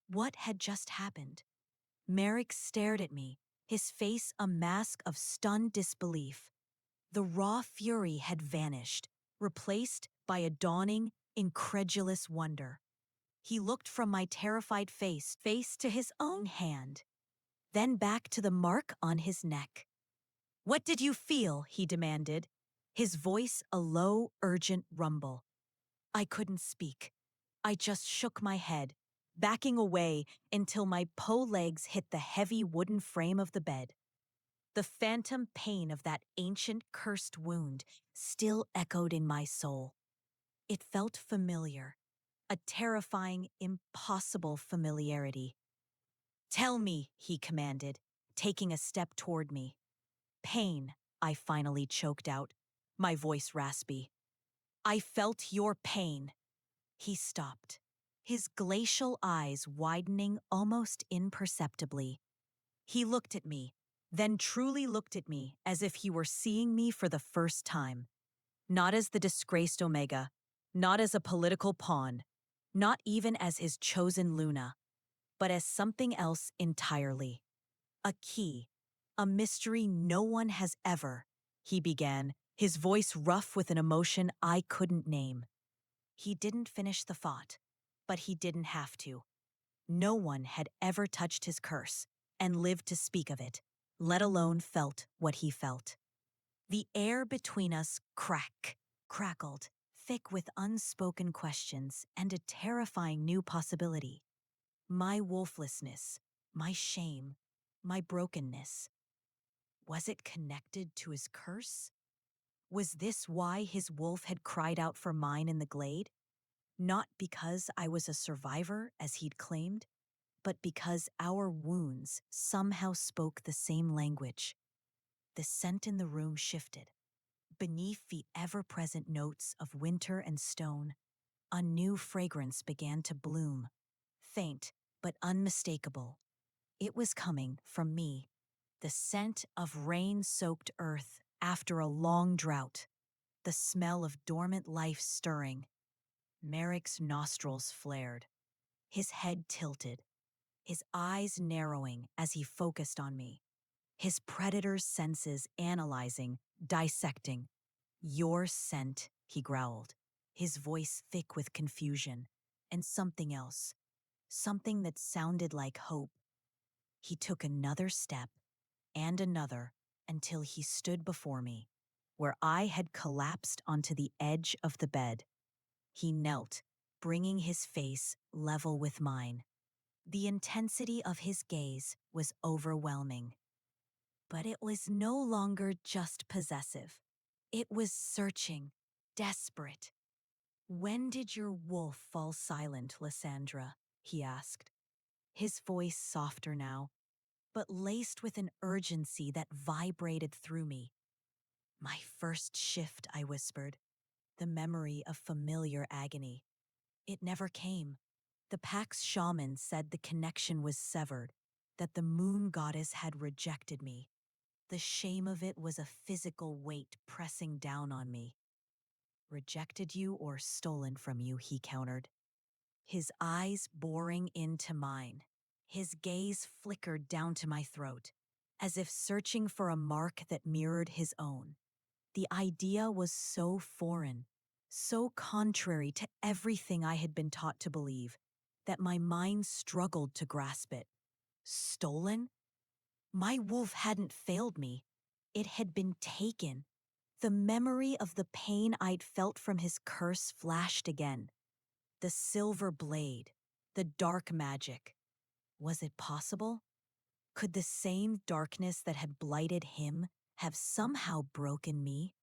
What had just happened? Merrick stared at me, his face a mask of stunned disbelief. The raw fury had vanished, replaced by a dawning, incredulous wonder. He looked from my terrified face to his own hand, then back to the mark on his neck. "What did you feel?" he demanded, his voice a low, urgent rumble. I couldn't speak. I just shook my head, backing away until my legs hit the heavy wooden frame of the bed. The phantom pain of that ancient cursed wound still echoed in my soul. It felt familiar, a terrifying, impossible familiarity. "Tell me," he commanded, taking a step toward me. "Pain," I finally choked out, my voice raspy. "I felt your pain." He stopped, his glacial eyes widening almost imperceptibly. He looked at me, then truly looked at me as if he were seeing me for the first time. Not as the disgraced Omega, not as a political pawn, not even as his chosen Luna, but as something else entirely. A key, a mystery no one has ever, he began, his voice rough with an emotion I couldn't name. He didn't finish the thought, but he didn't have to. No one had ever touched his curse and lived to speak of it, let alone felt what he felt. The air between us crackled, thick with unspoken questions and a terrifying new possibility. My wolflessness, my shame, my brokenness. Was it connected to his curse? Was this why his wolf had cried out for mine in the glade? Not because I was a survivor, as he'd claimed, but because our wounds somehow spoke the same language. The scent in the room shifted. Beneath the ever-present notes of winter and stone, a new fragrance began to bloom, faint but unmistakable. It was coming from me, the scent of rain-soaked earth after a long drought, the smell of dormant life stirring. Merrick's nostrils flared, his head tilted, his eyes narrowing as he focused on me, his predator's senses analyzing, dissecting. "Your scent," he growled, his voice thick with confusion, and something else, something that sounded like hope. He took another step, and another, until he stood before me, where I had collapsed onto the edge of the bed. He knelt, bringing his face level with mine. The intensity of his gaze was overwhelming. But it was no longer just possessive. It was searching, desperate. "When did your wolf fall silent, Lysandra?" he asked, his voice softer now, but laced with an urgency that vibrated through me. "My first shift," I whispered, the memory of familiar agony. "It never came. The pack's shaman said the connection was severed, that the moon goddess had rejected me. The shame of it was a physical weight pressing down on me." "Rejected you or stolen from you," he countered, his eyes boring into mine. His gaze flickered down to my throat, as if searching for a mark that mirrored his own. The idea was so foreign, so contrary to everything I had been taught to believe, that my mind struggled to grasp it. Stolen? My wolf hadn't failed me. It had been taken. The memory of the pain I'd felt from his curse flashed again. The silver blade, the dark magic. Was it possible? Could the same darkness that had blighted him have somehow broken me?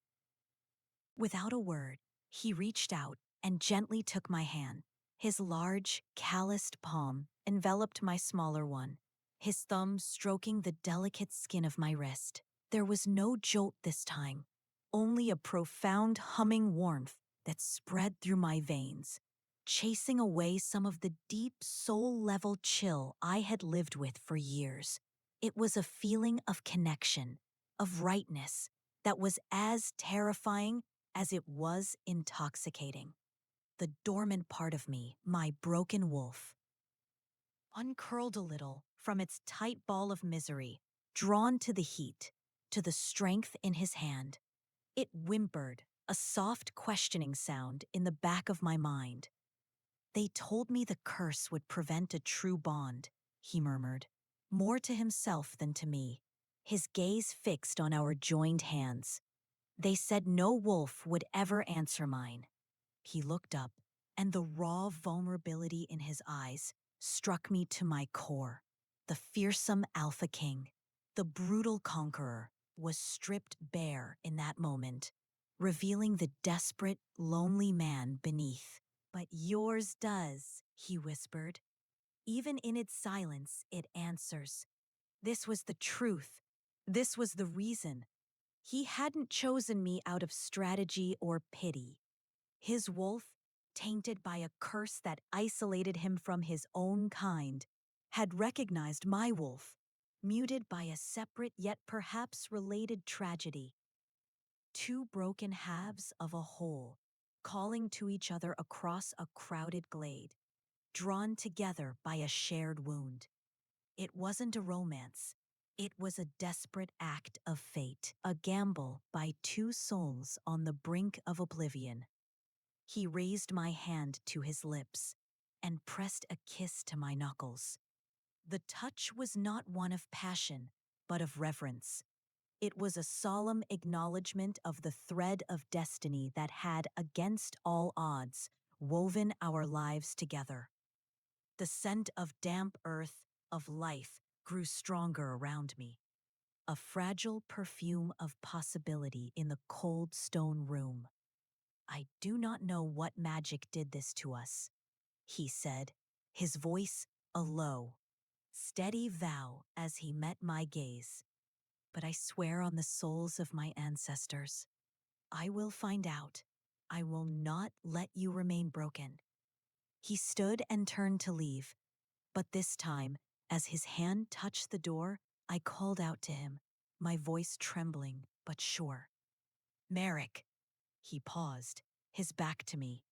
Without a word, he reached out and gently took my hand. His large, calloused palm enveloped my smaller one, his thumb stroking the delicate skin of my wrist. There was no jolt this time, only a profound humming warmth, that spread through my veins, chasing away some of the deep soul-level chill I had lived with for years. It was a feeling of connection, of rightness, that was as terrifying as it was intoxicating. The dormant part of me, my broken wolf, uncurled a little from its tight ball of misery, drawn to the heat, to the strength in his hand. It whimpered, a soft questioning sound in the back of my mind. They told me the curse would prevent a true bond, he murmured, more to himself than to me, his gaze fixed on our joined hands. They said no wolf would ever answer mine. He looked up, and the raw vulnerability in his eyes struck me to my core. The fearsome alpha king, the brutal conqueror, was stripped bare in that moment, revealing the desperate, lonely man beneath. But yours does, he whispered. Even in its silence, it answers. This was the truth. This was the reason. He hadn't chosen me out of strategy or pity. His wolf, tainted by a curse that isolated him from his own kind, had recognized my wolf, muted by a separate yet perhaps related tragedy. Two broken halves of a whole, calling to each other across a crowded glade, drawn together by a shared wound. It wasn't a romance. It was a desperate act of fate, a gamble by two souls on the brink of oblivion. He raised my hand to his lips and pressed a kiss to my knuckles. The touch was not one of passion, but of reverence. It was a solemn acknowledgement of the thread of destiny that had, against all odds, woven our lives together. The scent of damp earth, of life, grew stronger around me, a fragile perfume of possibility in the cold stone room. I do not know what magic did this to us, he said, his voice a low, steady vow as he met my gaze. But I swear on the souls of my ancestors, I will find out. I will not let you remain broken. He stood and turned to leave, but this time, as his hand touched the door, I called out to him, my voice trembling but sure. Merrick. He paused, his back to me.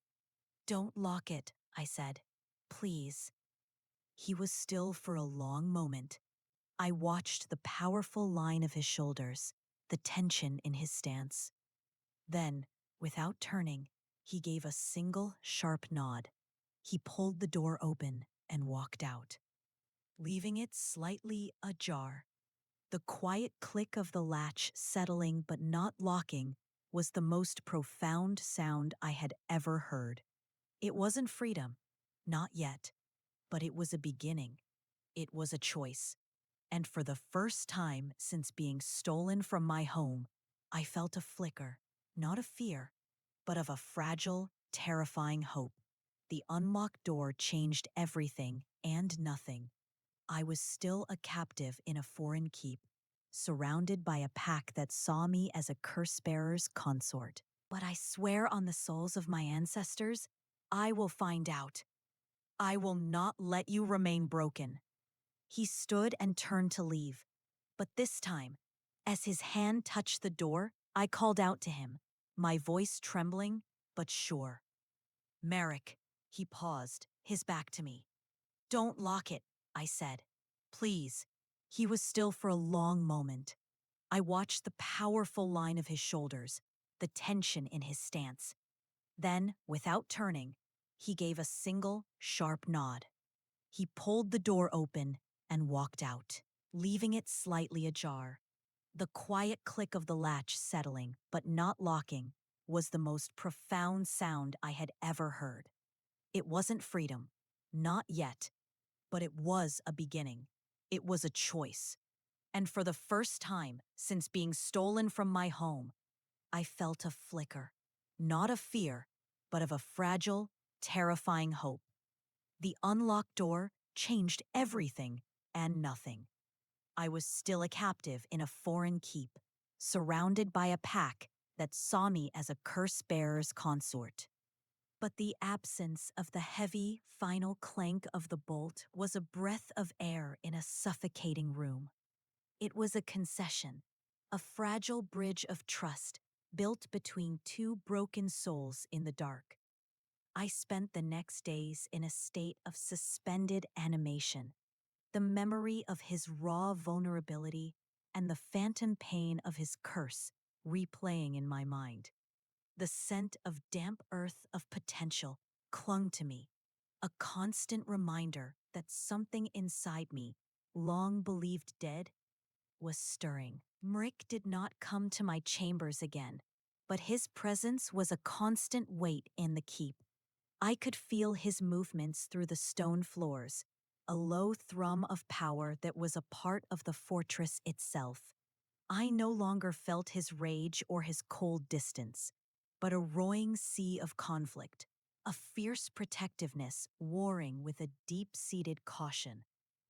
Don't lock it, I said. Please. He was still for a long moment. I watched the powerful line of his shoulders, the tension in his stance. Then, without turning, he gave a single sharp nod. He pulled the door open and walked out, leaving it slightly ajar. The quiet click of the latch settling but not locking was the most profound sound I had ever heard. It wasn't freedom, not yet, but it was a beginning. It was a choice. And for the first time since being stolen from my home, I felt a flicker, not of fear, but of a fragile, terrifying hope. The unlocked door changed everything and nothing. I was still a captive in a foreign keep, surrounded by a pack that saw me as a curse-bearer's consort. But I swear on the souls of my ancestors, I will find out. I will not let you remain broken. He stood and turned to leave, but this time, as his hand touched the door, I called out to him, my voice trembling but sure. Merrick. He paused, his back to me. Don't lock it, I said. Please. He was still for a long moment. I watched the powerful line of his shoulders, the tension in his stance. Then, without turning, he gave a single, sharp nod. He pulled the door open and walked out, leaving it slightly ajar. The quiet click of the latch settling, but not locking, was the most profound sound I had ever heard. It wasn't freedom, not yet, but it was a beginning. It was a choice. And for the first time since being stolen from my home, I felt a flicker, not of fear, but of a fragile, terrifying hope. The unlocked door changed everything and nothing. I was still a captive in a foreign keep, surrounded by a pack that saw me as a curse-bearer's consort. But the absence of the heavy, final clank of the bolt was a breath of air in a suffocating room. It was a concession, a fragile bridge of trust built between two broken souls in the dark. I spent the next days in a state of suspended animation, the memory of his raw vulnerability and the phantom pain of his curse replaying in my mind. The scent of damp earth of potential clung to me, a constant reminder that something inside me, long believed dead, was stirring. Mrick did not come to my chambers again, but his presence was a constant weight in the keep. I could feel his movements through the stone floors, a low thrum of power that was a part of the fortress itself. I no longer felt his rage or his cold distance, but a roaring sea of conflict, a fierce protectiveness warring with a deep-seated caution.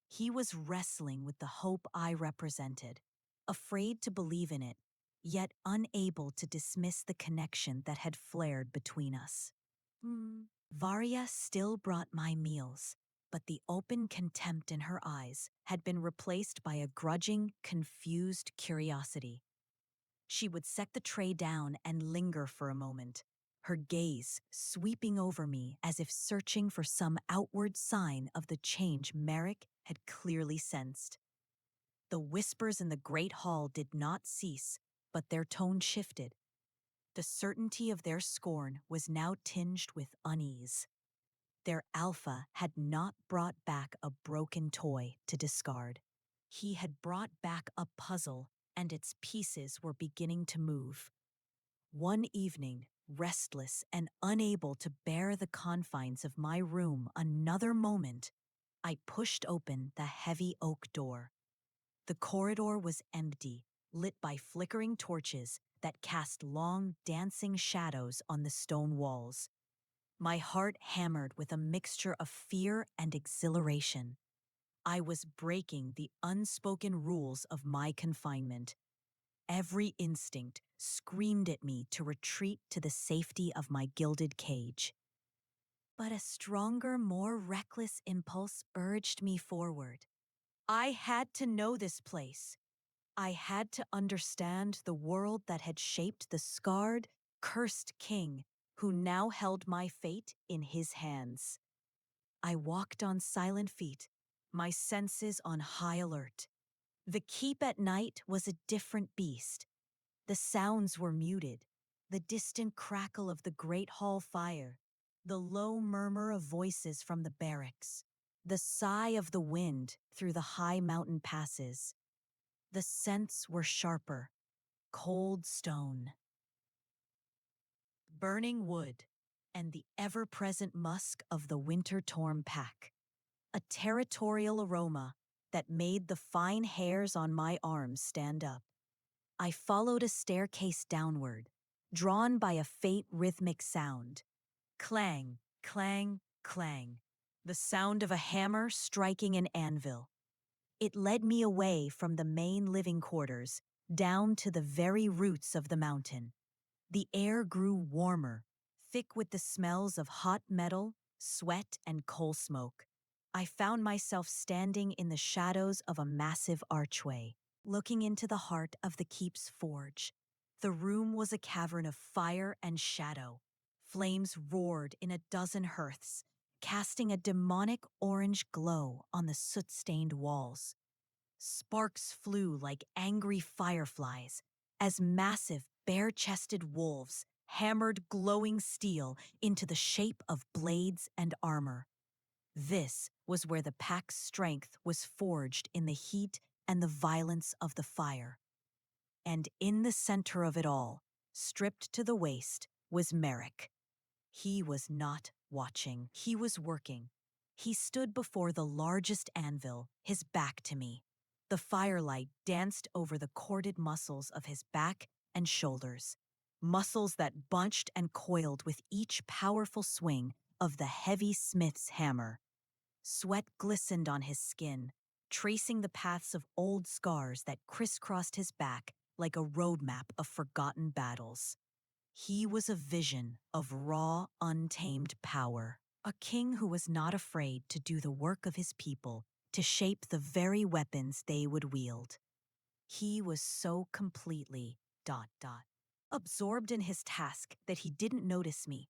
He was wrestling with the hope I represented, afraid to believe in it, yet unable to dismiss the connection that had flared between us. Varya still brought my meals, but the open contempt in her eyes had been replaced by a grudging, confused curiosity. She would set the tray down and linger for a moment, her gaze sweeping over me as if searching for some outward sign of the change Merrick had clearly sensed. The whispers in the great hall did not cease, but their tone shifted. The certainty of their scorn was now tinged with unease. Their alpha had not brought back a broken toy to discard. He had brought back a puzzle, and its pieces were beginning to move. One evening, restless and unable to bear the confines of my room another moment, I pushed open the heavy oak door. The corridor was empty, lit by flickering torches that cast long, dancing shadows on the stone walls. My heart hammered with a mixture of fear and exhilaration. I was breaking the unspoken rules of my confinement. Every instinct screamed at me to retreat to the safety of my gilded cage. But a stronger, more reckless impulse urged me forward. I had to know this place. I had to understand the world that had shaped the scarred, cursed king who now held my fate in his hands. I walked on silent feet, my senses on high alert. The keep at night was a different beast. The sounds were muted, the distant crackle of the great hall fire, the low murmur of voices from the barracks, the sigh of the wind through the high mountain passes. The scents were sharper, cold stone, burning wood, and the ever-present musk of the winter-torn pack. A territorial aroma that made the fine hairs on my arms stand up. I followed a staircase downward, drawn by a faint rhythmic sound. Clang, clang, clang. The sound of a hammer striking an anvil. It led me away from the main living quarters, down to the very roots of the mountain. The air grew warmer, thick with the smells of hot metal, sweat, and coal smoke. I found myself standing in the shadows of a massive archway, looking into the heart of the keep's forge. The room was a cavern of fire and shadow. Flames roared in a dozen hearths, casting a demonic orange glow on the soot-stained walls. Sparks flew like angry fireflies as massive, bare-chested wolves hammered glowing steel into the shape of blades and armor. This was where the pack's strength was forged in the heat and the violence of the fire. And in the center of it all, stripped to the waist, was Merrick. He was not watching. He was working. He stood before the largest anvil, his back to me. The firelight danced over the corded muscles of his back and shoulders, muscles that bunched and coiled with each powerful swing of the heavy smith's hammer. Sweat glistened on his skin, tracing the paths of old scars that crisscrossed his back like a roadmap of forgotten battles. He was a vision of raw, untamed power, a king who was not afraid to do the work of his people, to shape the very weapons they would wield. He was so completely absorbed in his task that he didn't notice me.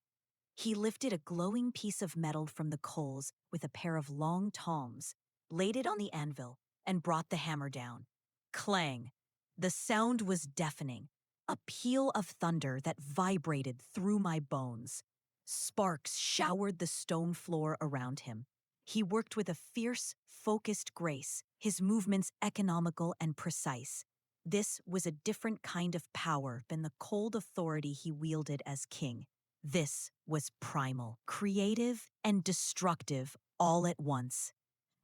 He lifted a glowing piece of metal from the coals with a pair of long tongs, laid it on the anvil, and brought the hammer down. Clang! The sound was deafening, a peal of thunder that vibrated through my bones. Sparks showered the stone floor around him. He worked with a fierce, focused grace, his movements economical and precise. This was a different kind of power than the cold authority he wielded as king. This was primal, creative, and destructive all at once.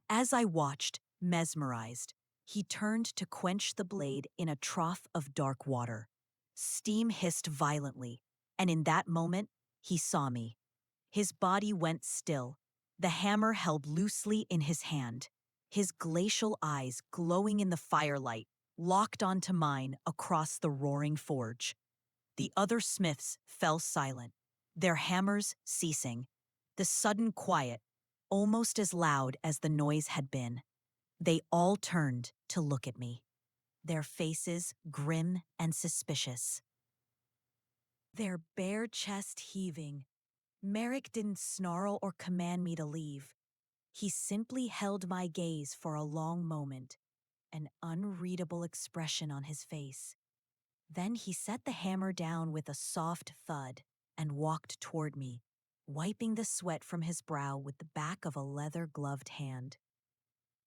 As I watched, mesmerized, he turned to quench the blade in a trough of dark water. Steam hissed violently, and in that moment, he saw me. His body went still, the hammer held loosely in his hand. His glacial eyes, glowing in the firelight, locked onto mine across the roaring forge. The other smiths fell silent, their hammers ceasing. The sudden quiet, almost as loud as the noise had been. They all turned to look at me, their faces grim and suspicious. Their bare chest heaving. Merrick didn't snarl or command me to leave. He simply held my gaze for a long moment, an unreadable expression on his face. Then he set the hammer down with a soft thud and walked toward me, wiping the sweat from his brow with the back of a leather-gloved hand.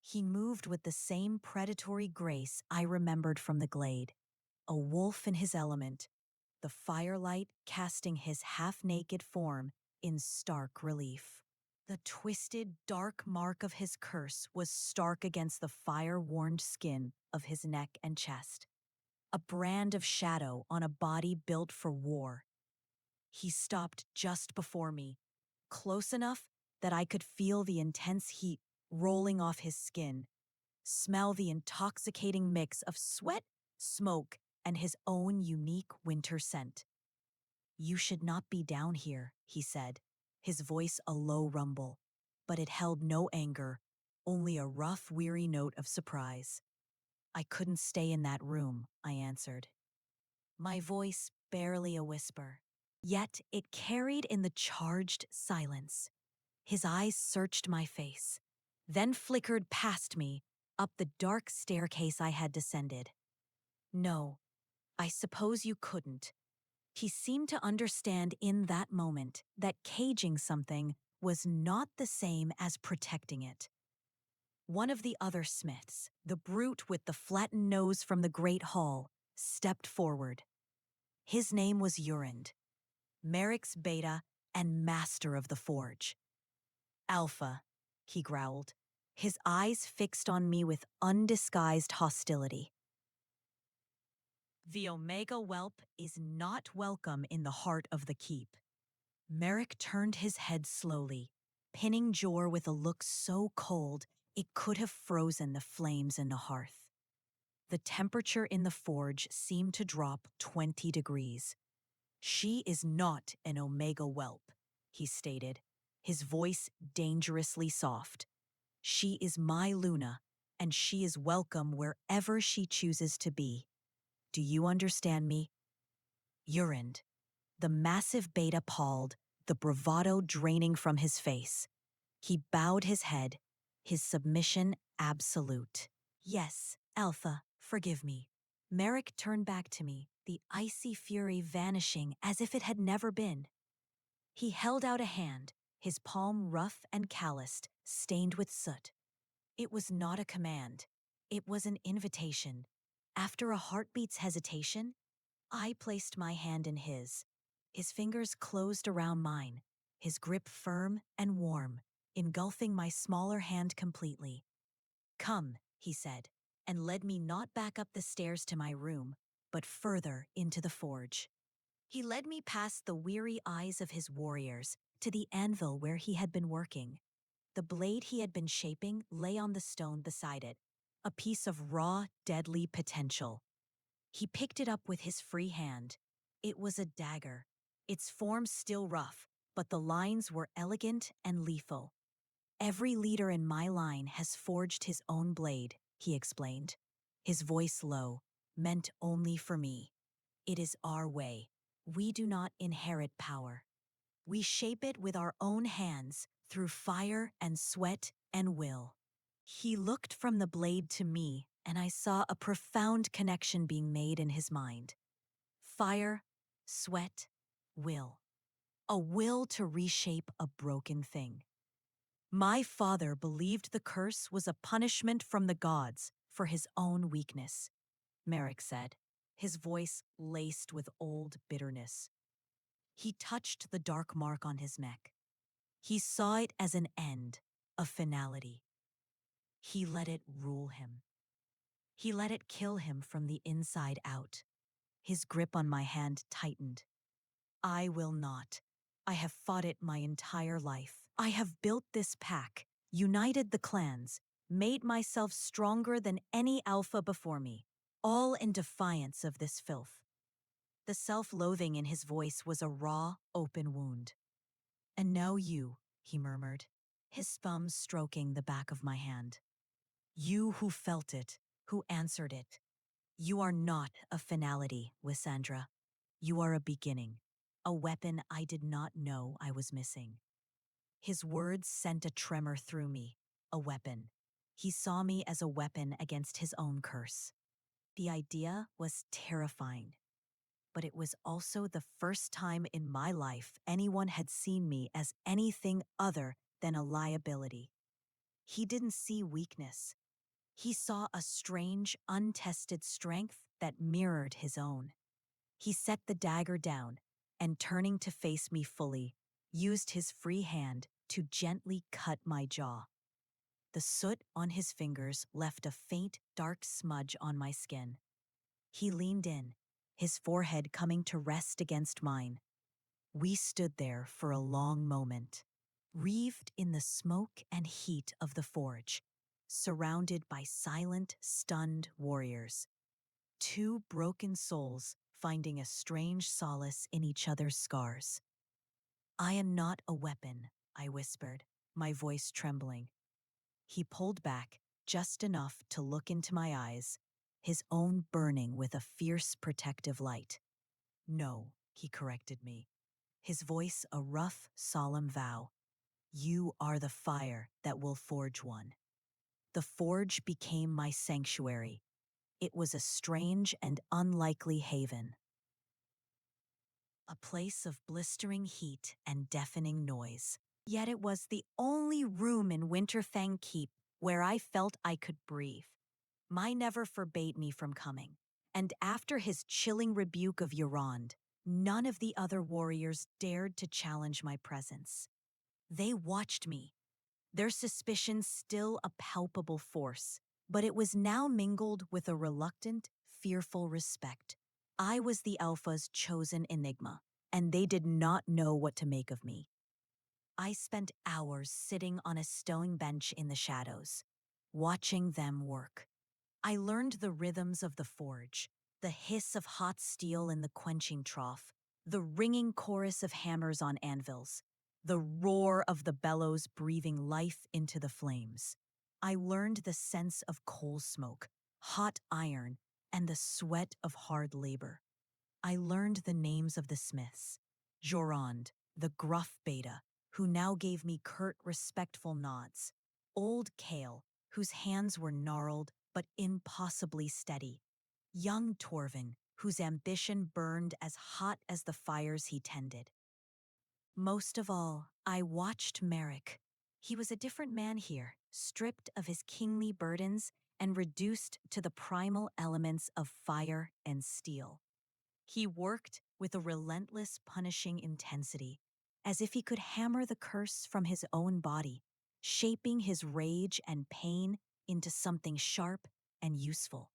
He moved with the same predatory grace I remembered from the glade, a wolf in his element, the firelight casting his half-naked form in stark relief. The twisted, dark mark of his curse was stark against the fire-warmed skin of his neck and chest, a brand of shadow on a body built for war. He stopped just before me, close enough that I could feel the intense heat rolling off his skin, smell the intoxicating mix of sweat, smoke, and his own unique winter scent. "You should not be down here," he said, his voice a low rumble, but it held no anger, only a rough, weary note of surprise. "I couldn't stay in that room," I answered, my voice barely a whisper. Yet it carried in the charged silence. His eyes searched my face, then flickered past me, up the dark staircase I had descended. "No, I suppose you couldn't." He seemed to understand in that moment that caging something was not the same as protecting it. One of the other smiths, the brute with the flattened nose from the great hall, stepped forward. His name was Urand, Merrick's beta and master of the forge. "Alpha," he growled, his eyes fixed on me with undisguised hostility. "The Omega whelp is not welcome in the heart of the keep." Merrick turned his head slowly, pinning Jor with a look so cold it could have frozen the flames in the hearth. The temperature in the forge seemed to drop 20 degrees. "She is not an Omega whelp," he stated, his voice dangerously soft. "She is my Luna, and she is welcome wherever she chooses to be. Do you understand me?" Urand. The massive beta palled, the bravado draining from his face. He bowed his head, his submission absolute. "Yes, Alpha, forgive me." Merrick turned back to me, the icy fury vanishing as if it had never been. He held out a hand, his palm rough and calloused, stained with soot. It was not a command. It was an invitation. After a heartbeat's hesitation, I placed my hand in his. His fingers closed around mine, his grip firm and warm, engulfing my smaller hand completely. "Come," he said, and led me not back up the stairs to my room, but further into the forge. He led me past the weary eyes of his warriors to the anvil where he had been working. The blade he had been shaping lay on the stone beside it, a piece of raw, deadly potential. He picked it up with his free hand. It was a dagger, its form still rough, but the lines were elegant and lethal. Every leader in my line has forged his own blade, he explained, his voice low, meant only for me. It is our way. We do not inherit power. We shape it with our own hands, through fire and sweat and will. He looked from the blade to me, and I saw a profound connection being made in his mind. Fire, sweat, will. A will to reshape a broken thing. My father believed the curse was a punishment from the gods for his own weakness, Merrick said, his voice laced with old bitterness. He touched the dark mark on his neck. He saw it as an end, a finality. He let it rule him. He let it kill him from the inside out. His grip on my hand tightened. I will not. I have fought it my entire life. I have built this pack, united the clans, made myself stronger than any alpha before me, all in defiance of this filth. The self-loathing in his voice was a raw, open wound. And now you, he murmured, his thumbs stroking the back of my hand. You who felt it, who answered it. You are not a finality, Lysandra. You are a beginning, a weapon I did not know I was missing. His words sent a tremor through me, a weapon. He saw me as a weapon against his own curse. The idea was terrifying, but it was also the first time in my life anyone had seen me as anything other than a liability. He didn't see weakness. He saw a strange, untested strength that mirrored his own. He set the dagger down and, turning to face me fully, used his free hand to gently cut my jaw. The soot on his fingers left a faint, dark smudge on my skin. He leaned in, his forehead coming to rest against mine. We stood there for a long moment, wreathed in the smoke and heat of the forge, surrounded by silent, stunned warriors. Two broken souls finding a strange solace in each other's scars. I am not a weapon, I whispered, my voice trembling. He pulled back just enough to look into my eyes, his own burning with a fierce protective light. No, he corrected me, his voice a rough, solemn vow. You are the fire that will forge one. The forge became my sanctuary. It was a strange and unlikely haven. A place of blistering heat and deafening noise. Yet it was the only room in Winterfang Keep where I felt I could breathe. My never forbade me from coming, and after his chilling rebuke of Euronde, none of the other warriors dared to challenge my presence. They watched me, their suspicion still a palpable force, but it was now mingled with a reluctant, fearful respect. I was the Alpha's chosen enigma, and they did not know what to make of me. I spent hours sitting on a stone bench in the shadows, watching them work. I learned the rhythms of the forge, the hiss of hot steel in the quenching trough, the ringing chorus of hammers on anvils, the roar of the bellows breathing life into the flames. I learned the sense of coal smoke, hot iron, and the sweat of hard labor. I learned the names of the smiths, Jorond, the gruff beta, who now gave me curt, respectful nods, old Kale, whose hands were gnarled but impossibly steady, young Torvin, whose ambition burned as hot as the fires he tended. Most of all, I watched Merrick. He was a different man here, stripped of his kingly burdens and reduced to the primal elements of fire and steel. He worked with a relentless, punishing intensity, as if he could hammer the curse from his own body, shaping his rage and pain into something sharp and useful.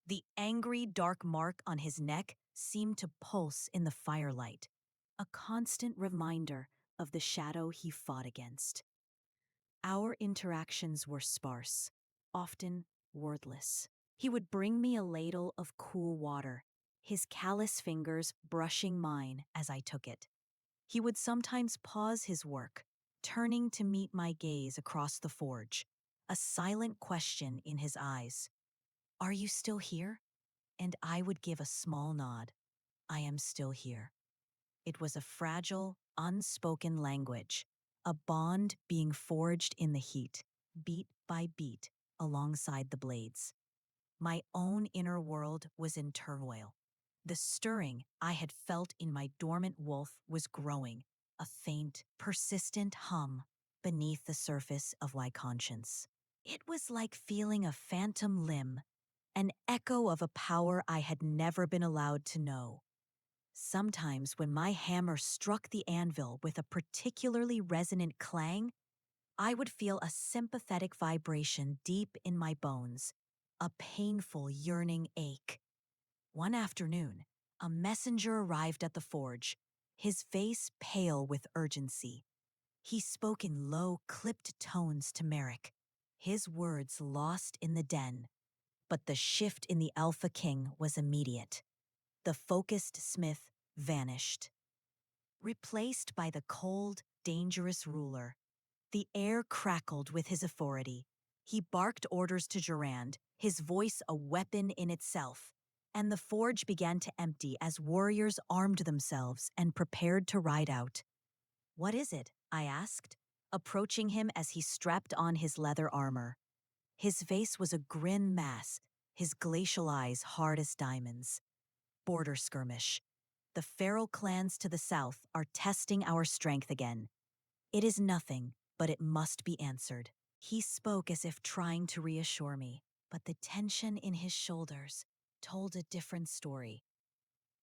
The angry, dark mark on his neck seemed to pulse in the firelight, a constant reminder of the shadow he fought against. Our interactions were sparse, often wordless. He would bring me a ladle of cool water, his callous fingers brushing mine as I took it. He would sometimes pause his work, turning to meet my gaze across the forge, a silent question in his eyes. "Are you still here?" And I would give a small nod. "I am still here." It was a fragile, unspoken language, a bond being forged in the heat, beat by beat, alongside the blades. My own inner world was in turmoil. The stirring I had felt in my dormant wolf was growing, a faint, persistent hum beneath the surface of my conscience. It was like feeling a phantom limb, an echo of a power I had never been allowed to know. Sometimes, when my hammer struck the anvil with a particularly resonant clang, I would feel a sympathetic vibration deep in my bones, a painful, yearning ache. One afternoon, a messenger arrived at the forge, his face pale with urgency. He spoke in low, clipped tones to Merrick, his words lost in the den. But the shift in the Alpha King was immediate. The focused Smith vanished, replaced by the cold, dangerous ruler. The air crackled with his authority. He barked orders to Durand, his voice a weapon in itself, and the forge began to empty as warriors armed themselves and prepared to ride out. "What is it?" I asked, approaching him as he strapped on his leather armor. His face was a grin mask, his glacial eyes hard as diamonds. "Border skirmish. The feral clans to the south are testing our strength again. It is nothing, but it must be answered." He spoke as if trying to reassure me, but the tension in his shoulders told a different story.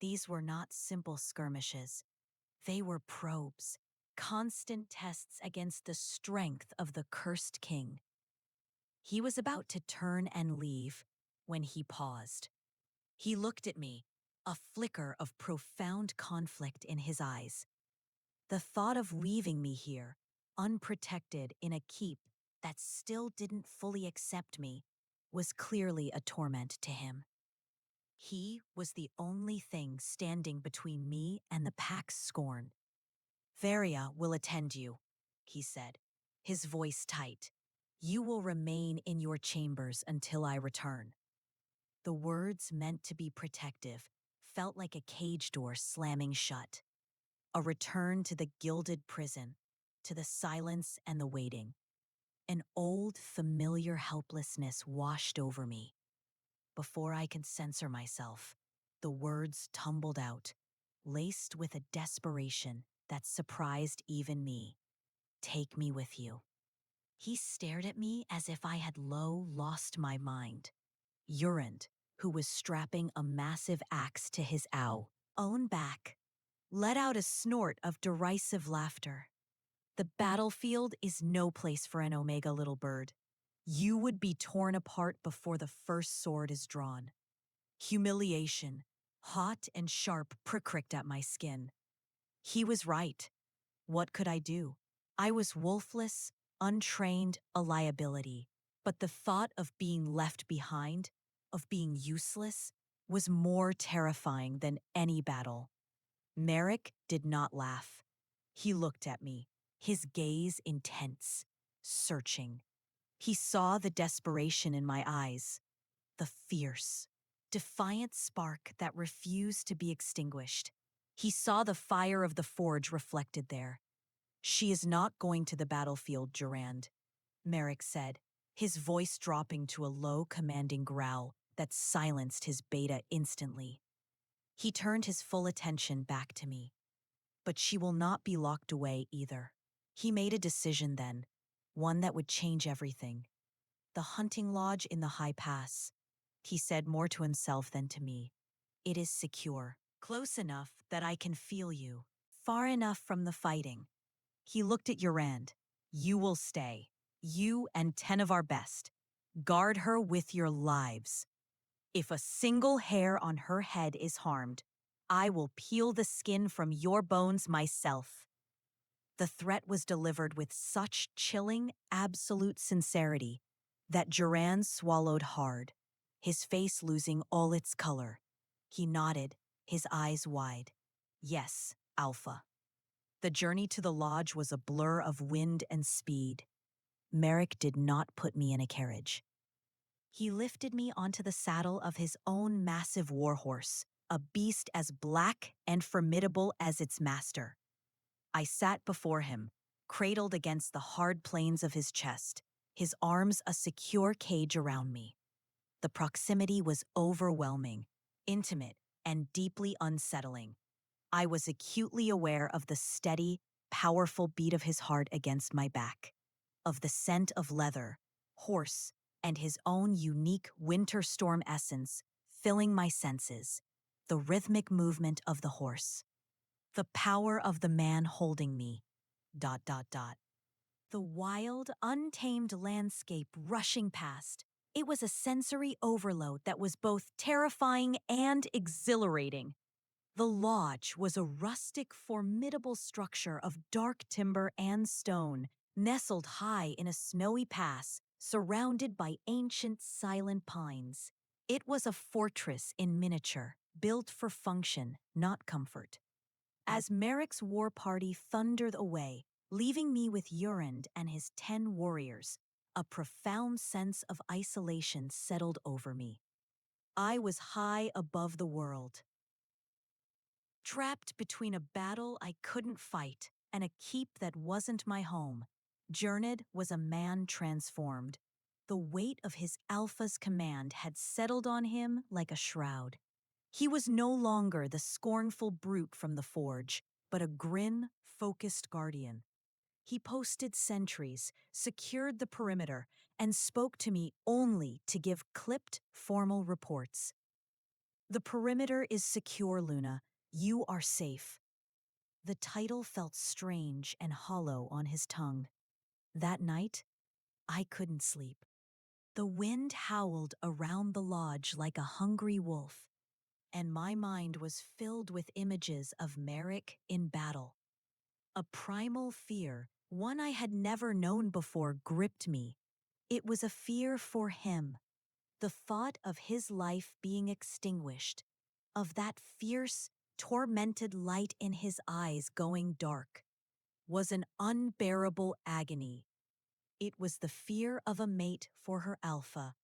These were not simple skirmishes. They were probes, constant tests against the strength of the cursed king. He was about to turn and leave when he paused. He looked at me, a flicker of profound conflict in his eyes. The thought of leaving me here, unprotected in a keep that still didn't fully accept me, was clearly a torment to him. He was the only thing standing between me and the pack's scorn. "Varia will attend you," he said, his voice tight. "You will remain in your chambers until I return." The words, meant to be protective, felt like a cage door slamming shut. A return to the gilded prison, to the silence and the waiting. An old, familiar helplessness washed over me. Before I could censor myself, the words tumbled out, laced with a desperation that surprised even me. "Take me with you." He stared at me as if I had lost my mind. Urand, who was strapping a massive axe to his own back, let out a snort of derisive laughter. "The battlefield is no place for an Omega, little bird. You would be torn apart before the first sword is drawn." Humiliation, hot and sharp, pricked at my skin. He was right. What could I do? I was wolfless, untrained, a liability. But the thought of being left behind, of being useless, was more terrifying than any battle. Merrick did not laugh. He looked at me, his gaze intense, searching. He saw the desperation in my eyes, the fierce, defiant spark that refused to be extinguished. He saw the fire of the forge reflected there. "She is not going to the battlefield, Durand," Merrick said, his voice dropping to a low, commanding growl that silenced his beta instantly. He turned his full attention back to me. "But she will not be locked away either." He made a decision then, one that would change everything. "The hunting lodge in the High Pass," he said more to himself than to me. "It is secure, close enough that I can feel you, far enough from the fighting." He looked at Urand. "You will stay. You and 10 of our best. Guard her with your lives. If a single hair on her head is harmed, I will peel the skin from your bones myself." The threat was delivered with such chilling, absolute sincerity that Duran swallowed hard, his face losing all its color. He nodded, his eyes wide. Yes, Alpha. The journey to the lodge was a blur of wind and speed. Merrick did not put me in a carriage. He lifted me onto the saddle of his own massive warhorse, a beast as black and formidable as its master. I sat before him, cradled against the hard planes of his chest, his arms a secure cage around me. The proximity was overwhelming, intimate, and deeply unsettling. I was acutely aware of the steady, powerful beat of his heart against my back, of the scent of leather, horse, and his own unique winter storm essence filling my senses, the rhythmic movement of the horse, the power of the man holding me. Dot, dot, dot. The wild, untamed landscape rushing past. It was a sensory overload that was both terrifying and exhilarating. The lodge was a rustic, formidable structure of dark timber and stone, nestled high in a snowy pass, surrounded by ancient, silent pines. It was a fortress in miniature, built for function, not comfort. As Merrick's war party thundered away, leaving me with Urand and his 10 warriors, a profound sense of isolation settled over me. I was high above the world, trapped between a battle I couldn't fight and a keep that wasn't my home. Jernid was a man transformed. The weight of his alpha's command had settled on him like a shroud. He was no longer the scornful brute from the forge, but a grim, focused guardian. He posted sentries, secured the perimeter, and spoke to me only to give clipped, formal reports. "The perimeter is secure, Luna. You are safe." The title felt strange and hollow on his tongue. That night, I couldn't sleep. The wind howled around the lodge like a hungry wolf, and my mind was filled with images of Merrick in battle. A primal fear, one I had never known before, gripped me. It was a fear for him, the thought of his life being extinguished, of that fierce, tormented light in his eyes going dark, was an unbearable agony. It was the fear of a mate for her alpha,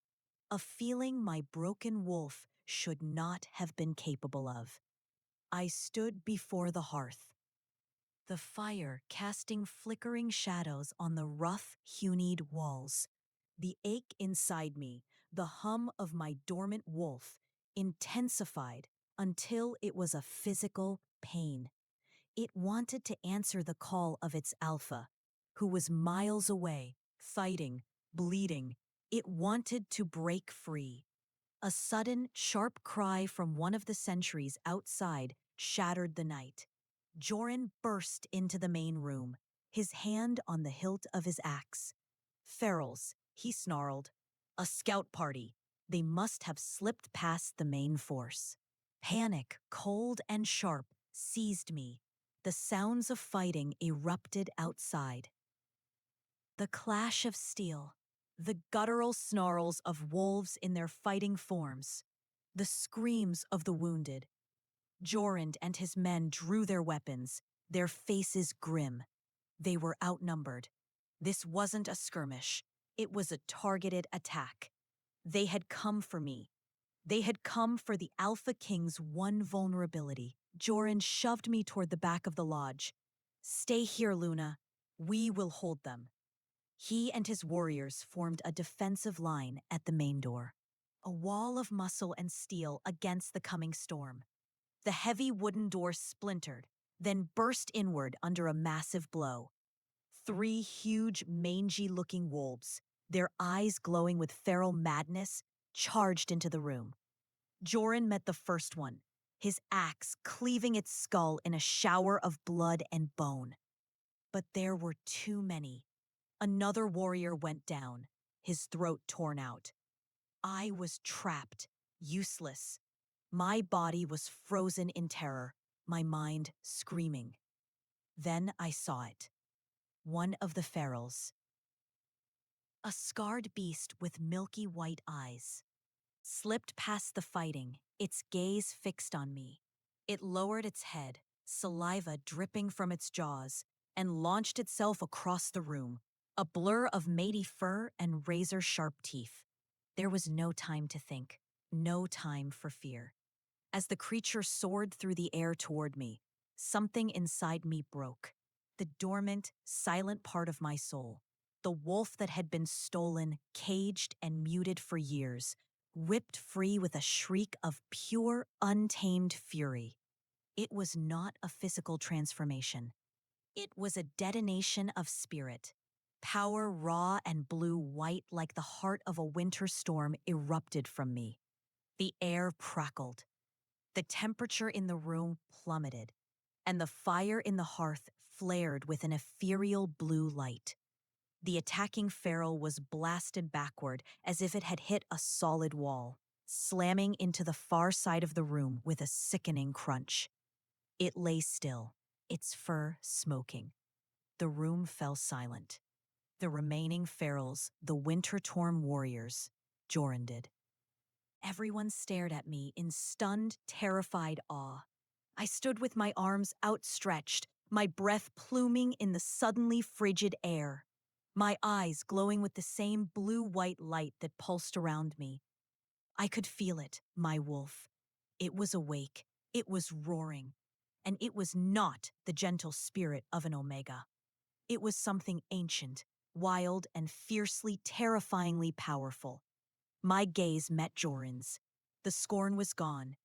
a feeling my broken wolf should not have been capable of. I stood before the hearth, the fire casting flickering shadows on the rough, hewn walls. The ache inside me, the hum of my dormant wolf, intensified until it was a physical pain. It wanted to answer the call of its alpha, who was miles away, fighting, bleeding. It wanted to break free. A sudden, sharp cry from one of the sentries outside shattered the night. Joran burst into the main room, his hand on the hilt of his axe. "Ferals," he snarled. "A scout party. They must have slipped past the main force." Panic, cold and sharp, seized me. The sounds of fighting erupted outside. The clash of steel, the guttural snarls of wolves in their fighting forms, the screams of the wounded. Jorand and his men drew their weapons, their faces grim. They were outnumbered. This wasn't a skirmish. It was a targeted attack. They had come for me. They had come for the Alpha King's one vulnerability. Joran shoved me toward the back of the lodge. "Stay here, Luna. We will hold them." He and his warriors formed a defensive line at the main door, a wall of muscle and steel against the coming storm. The heavy wooden door splintered, then burst inward under a massive blow. 3 huge, mangy-looking wolves, their eyes glowing with feral madness, charged into the room. Joran met the first one, his axe cleaving its skull in a shower of blood and bone. But there were too many. Another warrior went down, his throat torn out. I was trapped, useless. My body was frozen in terror, my mind screaming. Then I saw it. One of the ferals. A scarred beast with milky white eyes. slipped past the fighting, its gaze fixed on me. It lowered its head, saliva dripping from its jaws, and launched itself across the room, a blur of matey fur and razor-sharp teeth. There was no time to think, no time for fear. As the creature soared through the air toward me, something inside me broke. The dormant, silent part of my soul, the wolf that had been stolen, caged, and muted for years, whipped free with a shriek of pure, untamed fury. It was not a physical transformation. It was a detonation of spirit. Power raw and blue-white like the heart of a winter storm erupted from me. The air crackled. The temperature in the room plummeted, and the fire in the hearth flared with an ethereal blue light. The attacking feral was blasted backward as if it had hit a solid wall, slamming into the far side of the room with a sickening crunch. It lay still, its fur smoking. The room fell silent. The remaining ferals, the winter-torn warriors, Jorunded. Everyone stared at me in stunned, terrified awe. I stood with my arms outstretched, my breath pluming in the suddenly frigid air, my eyes glowing with the same blue-white light that pulsed around me. I could feel it, my wolf. It was awake, it was roaring, and it was not the gentle spirit of an Omega. It was something ancient, wild, and fiercely, terrifyingly powerful. My gaze met Jorin's. The scorn was gone.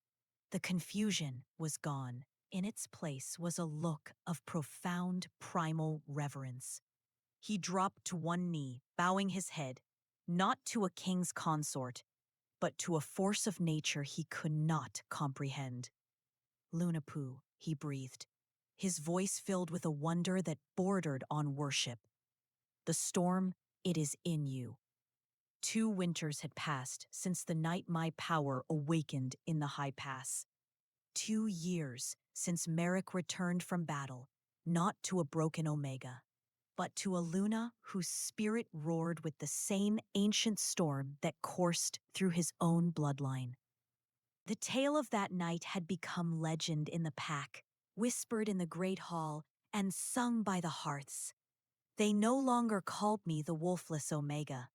The confusion was gone. In its place was a look of profound, primal reverence. He dropped to one knee, bowing his head, not to a king's consort, but to a force of nature he could not comprehend. Lunapu, he breathed, his voice filled with a wonder that bordered on worship. The storm, it is in you. 2 winters had passed since the night my power awakened in the High Pass. 2 years since Merrick returned from battle, not to a broken Omega, but to a Luna whose spirit roared with the same ancient storm that coursed through his own bloodline. The tale of that night had become legend in the pack, whispered in the great hall, and sung by the hearths. They no longer called me the wolfless Omega.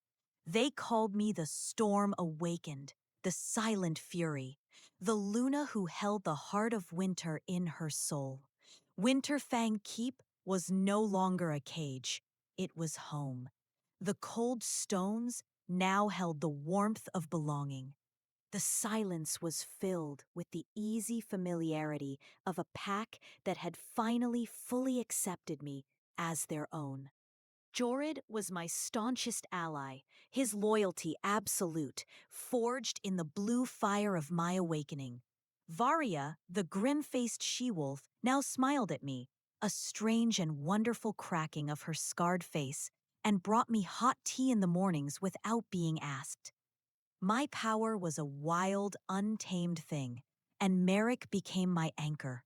They called me the storm awakened, the silent fury, the Luna who held the heart of winter in her soul. Winterfang Keep was no longer a cage, it was home. The cold stones now held the warmth of belonging. The silence was filled with the easy familiarity of a pack that had finally fully accepted me as their own. Jorid was my staunchest ally, his loyalty absolute, forged in the blue fire of my awakening. Varia, the grim-faced she-wolf, now smiled at me, a strange and wonderful cracking of her scarred face, and brought me hot tea in the mornings without being asked. My power was a wild, untamed thing, and Merrick became my anchor.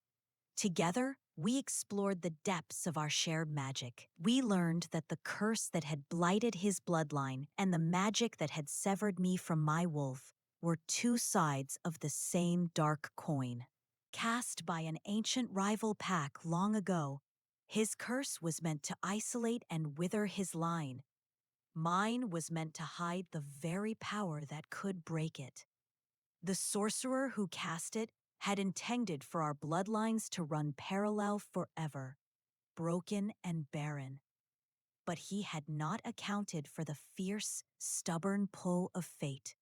Together, we explored the depths of our shared magic. We learned that the curse that had blighted his bloodline and the magic that had severed me from my wolf were 2 sides of the same dark coin. Cast by an ancient rival pack long ago, his curse was meant to isolate and wither his line. Mine was meant to hide the very power that could break it. The sorcerer who cast it had intended for our bloodlines to run parallel forever, broken and barren. But he had not accounted for the fierce, stubborn pull of fate,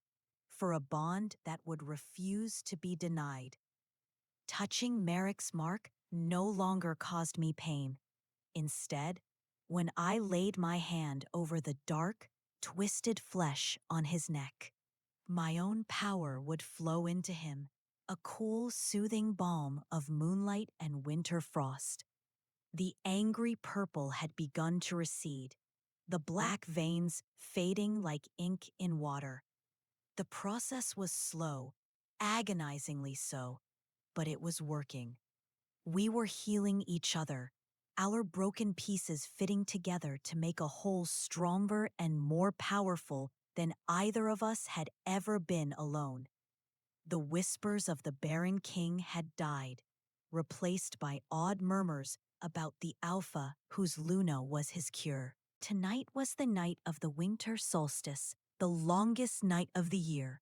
for a bond that would refuse to be denied. Touching Merrick's mark no longer caused me pain. Instead, when I laid my hand over the dark, twisted flesh on his neck, my own power would flow into him, a cool, soothing balm of moonlight and winter frost. The angry purple had begun to recede, the black veins fading like ink in water. The process was slow, agonizingly so, but it was working. We were healing each other, our broken pieces fitting together to make a whole stronger and more powerful than either of us had ever been alone. The whispers of the barren king had died, replaced by awed murmurs about the alpha whose Luna was his cure. Tonight was the night of the winter solstice, the longest night of the year.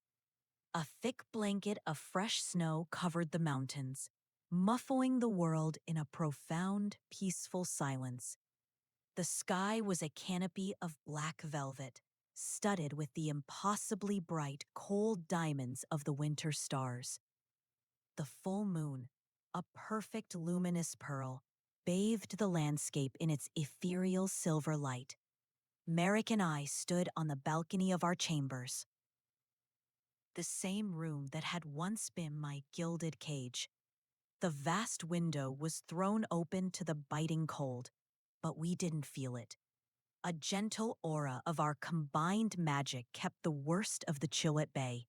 A thick blanket of fresh snow covered the mountains, muffling the world in a profound, peaceful silence. The sky was a canopy of black velvet, studded with the impossibly bright, cold diamonds of the winter stars. The full moon, a perfect luminous pearl, bathed the landscape in its ethereal silver light. Merrick and I stood on the balcony of our chambers, the same room that had once been my gilded cage. The vast window was thrown open to the biting cold, but we didn't feel it. A gentle aura of our combined magic kept the worst of the chill at bay.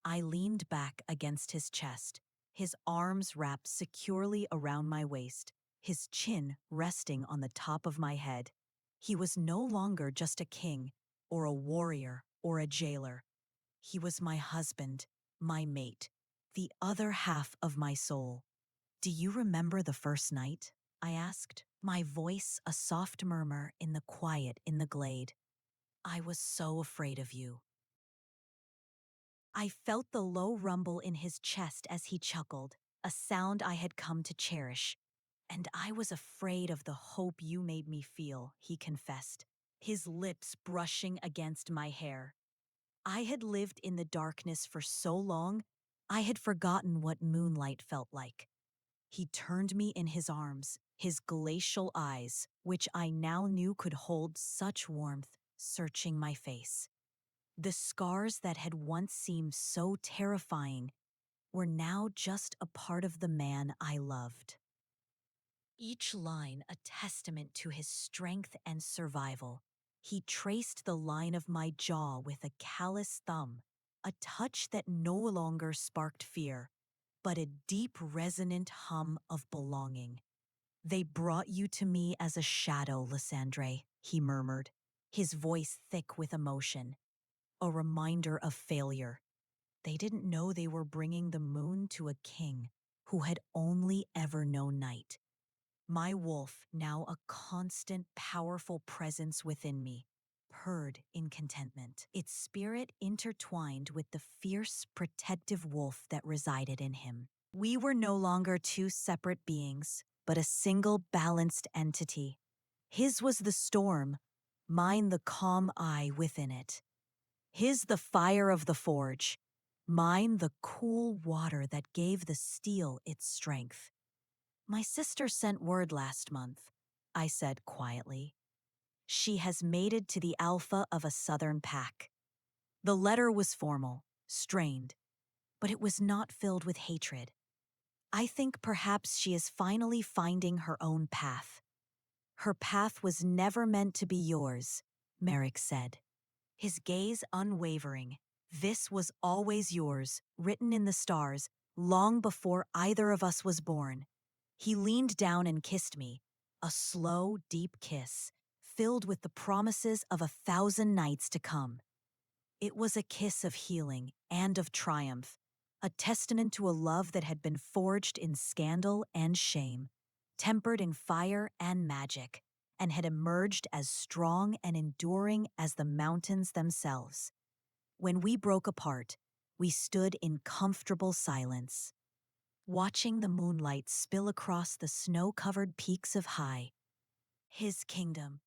I leaned back against his chest, his arms wrapped securely around my waist, his chin resting on the top of my head. He was no longer just a king, or a warrior, or a jailer. He was my husband, my mate, the other half of my soul. "Do you remember the first night?" I asked, my voice a soft murmur in the quiet in the glade. "I was so afraid of you." I felt the low rumble in his chest as he chuckled, a sound I had come to cherish. "And I was afraid of the hope you made me feel," he confessed, his lips brushing against my hair. I had lived in the darkness for so long, I had forgotten what moonlight felt like. He turned me in his arms, his glacial eyes, which I now knew could hold such warmth, searching my face. The scars that had once seemed so terrifying were now just a part of the man I loved. Each line a testament to his strength and survival. He traced the line of my jaw with a callous thumb, a touch that no longer sparked fear, but a deep resonant hum of belonging. "They brought you to me as a shadow, Lysandre," he murmured, his voice thick with emotion, "a reminder of failure. They didn't know they were bringing the moon to a king who had only ever known night. My wolf, now a constant, powerful presence within me, purred in contentment, its spirit intertwined with the fierce, protective wolf that resided in him. We were no longer two separate beings, but a single balanced entity. His was the storm, mine the calm eye within it. His the fire of the forge, mine the cool water that gave the steel its strength. "My sister sent word last month," I said quietly. "She has mated to the alpha of a southern pack." The letter was formal, strained, but it was not filled with hatred. "I think perhaps she is finally finding her own path." "Her path was never meant to be yours," Merrick said, his gaze unwavering. "This was always yours, written in the stars, long before either of us was born." He leaned down and kissed me, a slow, deep kiss, filled with the promises of 1,000 nights to come. It was a kiss of healing and of triumph, a testament to a love that had been forged in scandal and shame, tempered in fire and magic, and had emerged as strong and enduring as the mountains themselves. When we broke apart, we stood in comfortable silence, watching the moonlight spill across the snow-covered peaks of High. His kingdom,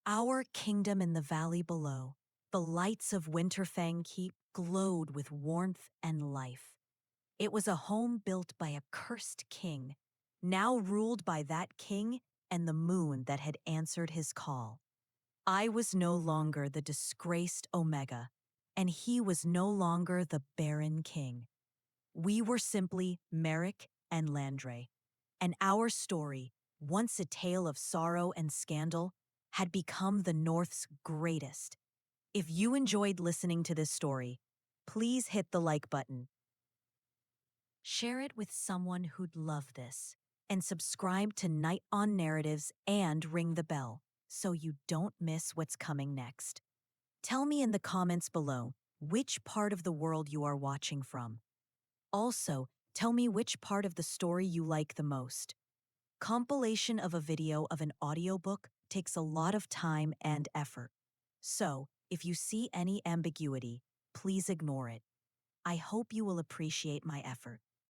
our kingdom in the valley below. The lights of Winterfang Keep glowed with warmth and life. It was a home built by a cursed king, now ruled by that king and the moon that had answered his call. I was no longer the disgraced Omega, and he was no longer the barren king. We were simply Merrick and Landre, and our story, once a tale of sorrow and scandal, had become the North's greatest. If you enjoyed listening to this story, please hit the like button, share it with someone who'd love this, and subscribe to Nightbond Narratives and ring the bell so you don't miss what's coming next. Tell me in the comments below which part of the world you are watching from. Also, tell me which part of the story you like the most. Compilation of a video of an audiobook takes a lot of time and effort. So, if you see any ambiguity, please ignore it. I hope you will appreciate my effort.